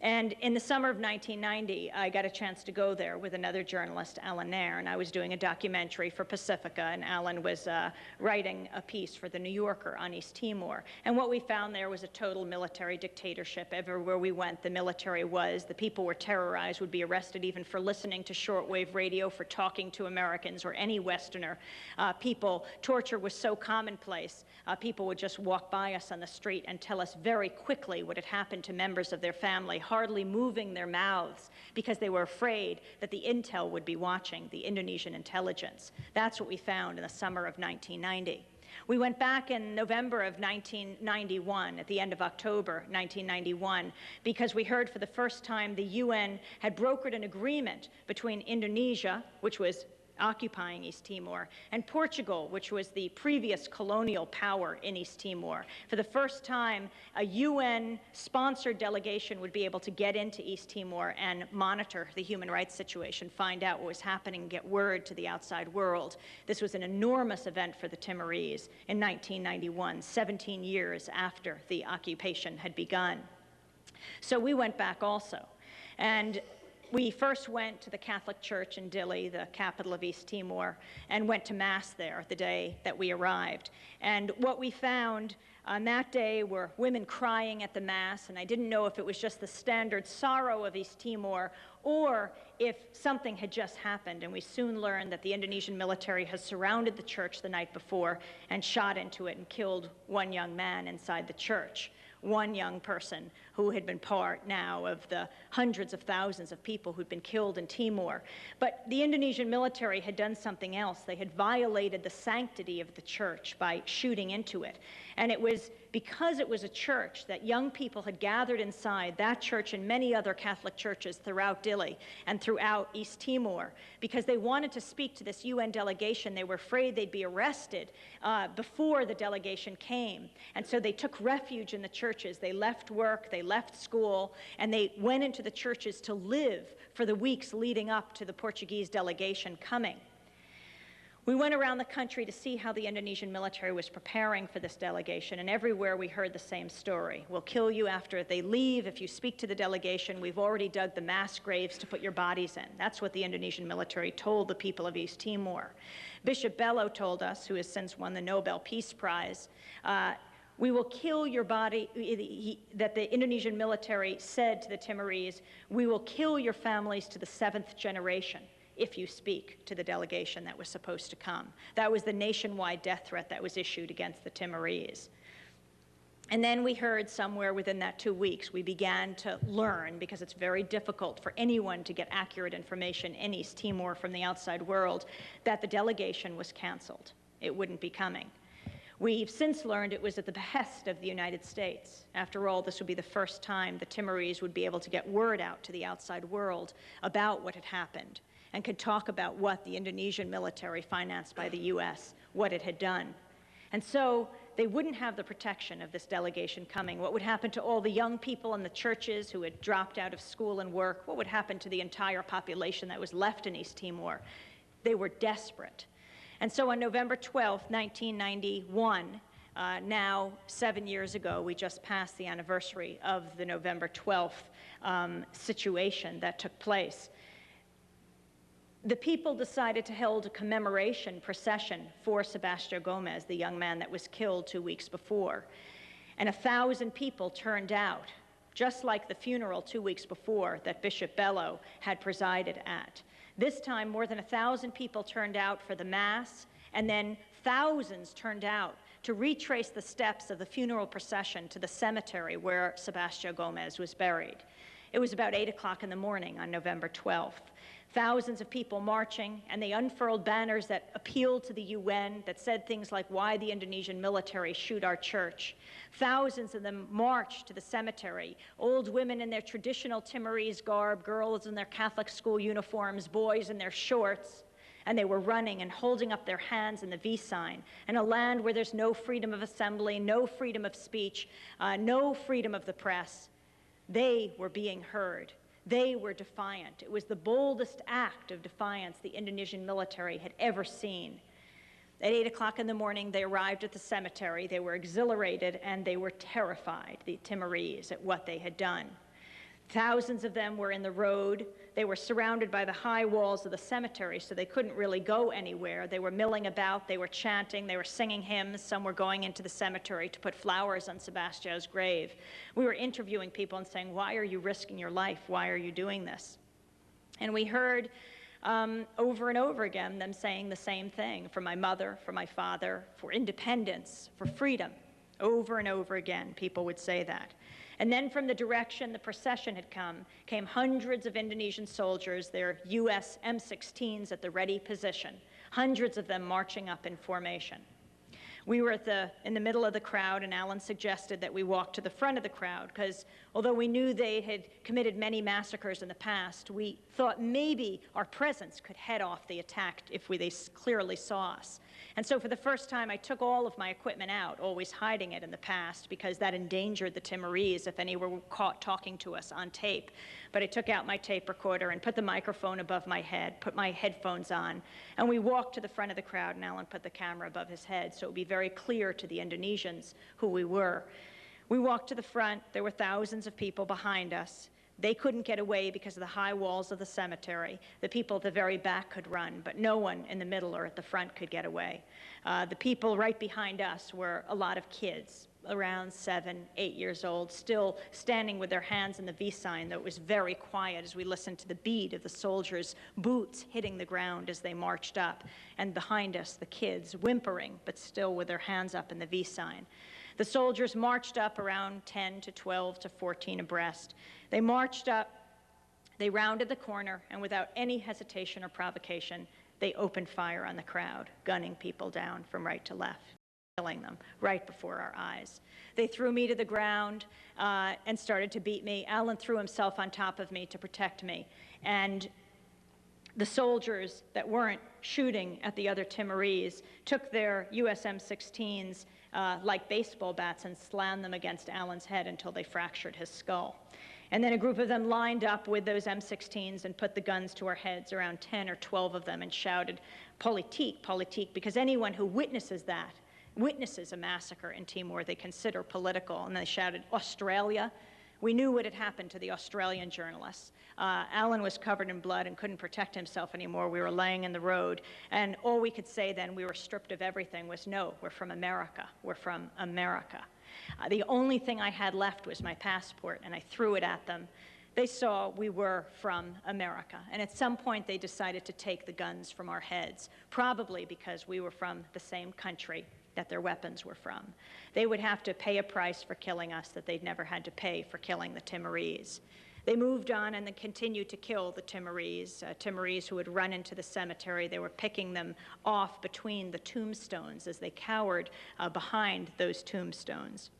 And in the summer of 1990, I got a chance to go there with another journalist, Alan Nair, and I was doing a documentary for Pacifica, and Alan was writing a piece for The New Yorker on East Timor. And what we found there was a total military dictatorship. Everywhere we went, the military was. The people were terrorized, would be arrested even for listening to shortwave radio, for talking to Americans or any Westerner. Torture was so commonplace, people would just walk by us on the street and tell us very quickly what had happened to members of their family, hardly moving their mouths because they were afraid that the intel would be watching, the Indonesian intelligence. That's what we found in the summer of 1990. We went back in November of 1991, at the end of October 1991, because we heard for the first time the UN had brokered an agreement between Indonesia, which was occupying East Timor, and Portugal, which was the previous colonial power in East Timor. For the first time, a UN-sponsored delegation would be able to get into East Timor and monitor the human rights situation, find out what was happening, get word to the outside world. This was an enormous event for the Timorese in 1991, 17 years after the occupation had begun. So we went back also. And we first went to the Catholic Church in Dili, the capital of East Timor, and went to Mass there the day that we arrived. And what we found on that day were women crying at the Mass, and I didn't know if it was just the standard sorrow of East Timor or if something had just happened. And we soon learned that the Indonesian military had surrounded the church the night before and shot into it and killed one young man inside the church. One young person who had been part now of the hundreds of thousands of people who'd been killed in Timor. But the Indonesian military had done something else. They had violated the sanctity of the church by shooting into it. And it was because it was a church that young people had gathered inside, that church and many other Catholic churches throughout Dili and throughout East Timor, because they wanted to speak to this UN delegation. They were afraid they'd be arrested before the delegation came. And so they took refuge in the churches. They left work, they left school, and they went into the churches to live for the weeks leading up to the Portuguese delegation coming. We went around the country to see how the Indonesian military was preparing for this delegation, and everywhere we heard the same story. We'll kill you after they leave. If you speak to the delegation, we've already dug the mass graves to put your bodies in. That's what the Indonesian military told the people of East Timor. Bishop Bello told us, who has since won the Nobel Peace Prize, we will kill your body, that the Indonesian military said to the Timorese, we will kill your families to the 7th generation if you speak to the delegation that was supposed to come. That was the nationwide death threat that was issued against the Timorese. And then we heard somewhere within that 2 weeks, we began to learn, because it's very difficult for anyone to get accurate information in East Timor from the outside world, that the delegation was canceled. It wouldn't be coming. We've since learned it was at the behest of the United States. After all, this would be the first time the Timorese would be able to get word out to the outside world about what had happened and could talk about what the Indonesian military, financed by the US, what it had done. And so they wouldn't have the protection of this delegation coming. What would happen to all the young people in the churches who had dropped out of school and work? What would happen to the entire population that was left in East Timor? They were desperate. And so on November 12th, 1991, now 7 years ago, we just passed the anniversary of the November 12th situation that took place. The people decided to hold a commemoration procession for Sebastião Gomes, the young man that was killed 2 weeks before. And 1,000 people turned out, just like the funeral 2 weeks before that Bishop Bello had presided at. This time, more than 1,000 people turned out for the Mass, and then thousands turned out to retrace the steps of the funeral procession to the cemetery where Sebastião Gomes was buried. It was about 8 o'clock in the morning on November 12th. Thousands of people marching, and they unfurled banners that appealed to the UN, that said things like, "Why the Indonesian military shoot our church?" Thousands of them marched to the cemetery, old women in their traditional Timorese garb, girls in their Catholic school uniforms, boys in their shorts, and they were running and holding up their hands in the V sign. In a land where there's no freedom of assembly, no freedom of speech, no freedom of the press, they were being heard. They were defiant. It was the boldest act of defiance the Indonesian military had ever seen. At 8 o'clock in the morning, they arrived at the cemetery. They were exhilarated and they were terrified, the Timorese, at what they had done. Thousands of them were in the road. They were surrounded by the high walls of the cemetery, so they couldn't really go anywhere. They were milling about, they were chanting, they were singing hymns. Some were going into the cemetery to put flowers on Sebastião's grave. We were interviewing people and saying, "Why are you risking your life? Why are you doing this?" And we heard over and over again them saying the same thing: for my mother, for my father, for independence, for freedom. Over and over again, people would say that. And then from the direction the procession had come, came hundreds of Indonesian soldiers, their US M16s at the ready position, hundreds of them marching up in formation. We were in the middle of the crowd, and Alan suggested that we walk to the front of the crowd, because although we knew they had committed many massacres in the past, we thought maybe our presence could head off the attack if they clearly saw us. And so for the first time, I took all of my equipment out, always hiding it in the past, because that endangered the Timorese if any were caught talking to us on tape. But I took out my tape recorder and put the microphone above my head, put my headphones on, and we walked to the front of the crowd, and Alan put the camera above his head so it would be very clear to the Indonesians who we were. We walked to the front. There were thousands of people behind us. They couldn't get away because of the high walls of the cemetery. The people at the very back could run, but no one in the middle or at the front could get away. The people right behind us were a lot of kids, around 7, 8 years old, still standing with their hands in the V sign, though it was very quiet as we listened to the beat of the soldiers' boots hitting the ground as they marched up. And behind us, the kids whimpering, but still with their hands up in the V sign. The soldiers marched up around 10 to 12 to 14 abreast. They marched up, they rounded the corner, and without any hesitation or provocation, they opened fire on the crowd, gunning people down from right to left, killing them right before our eyes. They threw me to the ground and started to beat me. Alan threw himself on top of me to protect me. And the soldiers that weren't shooting at the other Timorese took their US M16s like baseball bats and slammed them against Alan's head until they fractured his skull. And then a group of them lined up with those M16s and put the guns to our heads, around 10 or 12 of them, and shouted, "Politique, politique," because anyone who witnesses a massacre in Timor, they consider political. And they shouted, "Australia." We knew what had happened to the Australian journalists. Alan was covered in blood and couldn't protect himself anymore. We were laying in the road. And all we could say then, we were stripped of everything, was, "No, we're from America. We're from America." The only thing I had left was my passport, and I threw it at them. They saw we were from America. And at some point, they decided to take the guns from our heads, probably because we were from the same country that their weapons were from. They would have to pay a price for killing us that they'd never had to pay for killing the Timorese. They moved on and then continued to kill the Timorese, Timorese who had run into the cemetery. They were picking them off between the tombstones as they cowered behind those tombstones.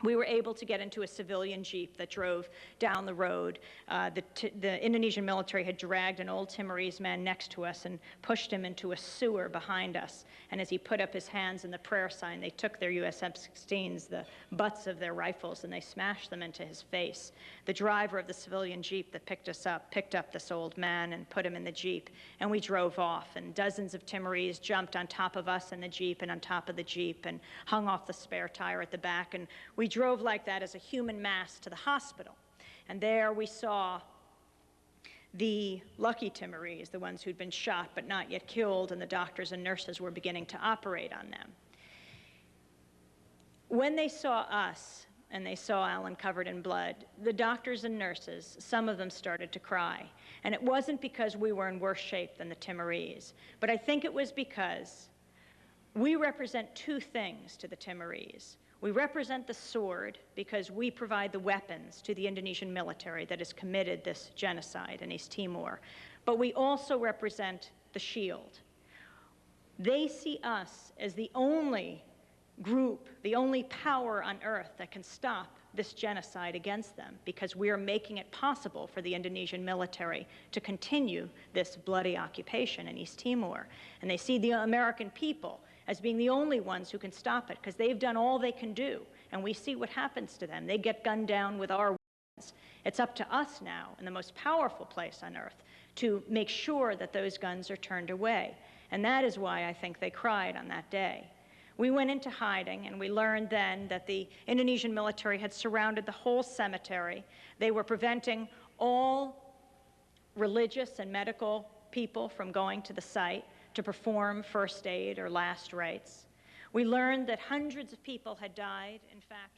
We were able to get into a civilian jeep that drove down the road. The Indonesian military had dragged an old Timorese man next to us and pushed him into a sewer behind us. And as he put up his hands in the prayer sign, they took their US M16s, the butts of their rifles, and they smashed them into his face. The driver of the civilian jeep that picked us up picked up this old man and put him in the jeep, and we drove off. And dozens of Timorese jumped on top of us in the jeep and on top of the jeep and hung off the spare tire at the back. And we drove like that as a human mass to the hospital. And there we saw the lucky Timorese, the ones who'd been shot but not yet killed, and the doctors and nurses were beginning to operate on them. When they saw us, and they saw Alan covered in blood, the doctors and nurses, some of them started to cry. And it wasn't because we were in worse shape than the Timorese, but I think it was because we represent two things to the Timorese. We represent the sword because we provide the weapons to the Indonesian military that has committed this genocide in East Timor. but we also represent the shield. They see us as the only group, the only power on earth that can stop this genocide against them, because we are making it possible for the Indonesian military to continue this bloody occupation in East Timor. And they see the American people as being the only ones who can stop it, because they've done all they can do. And we see what happens to them. They get gunned down with our weapons. It's up to us now, in the most powerful place on earth, to make sure that those guns are turned away. And that is why I think they cried on that day. We went into hiding, and we learned then that the Indonesian military had surrounded the whole cemetery. They were preventing all religious and medical people from going to the site to perform first aid or last rites. We learned that hundreds of people had died. In fact,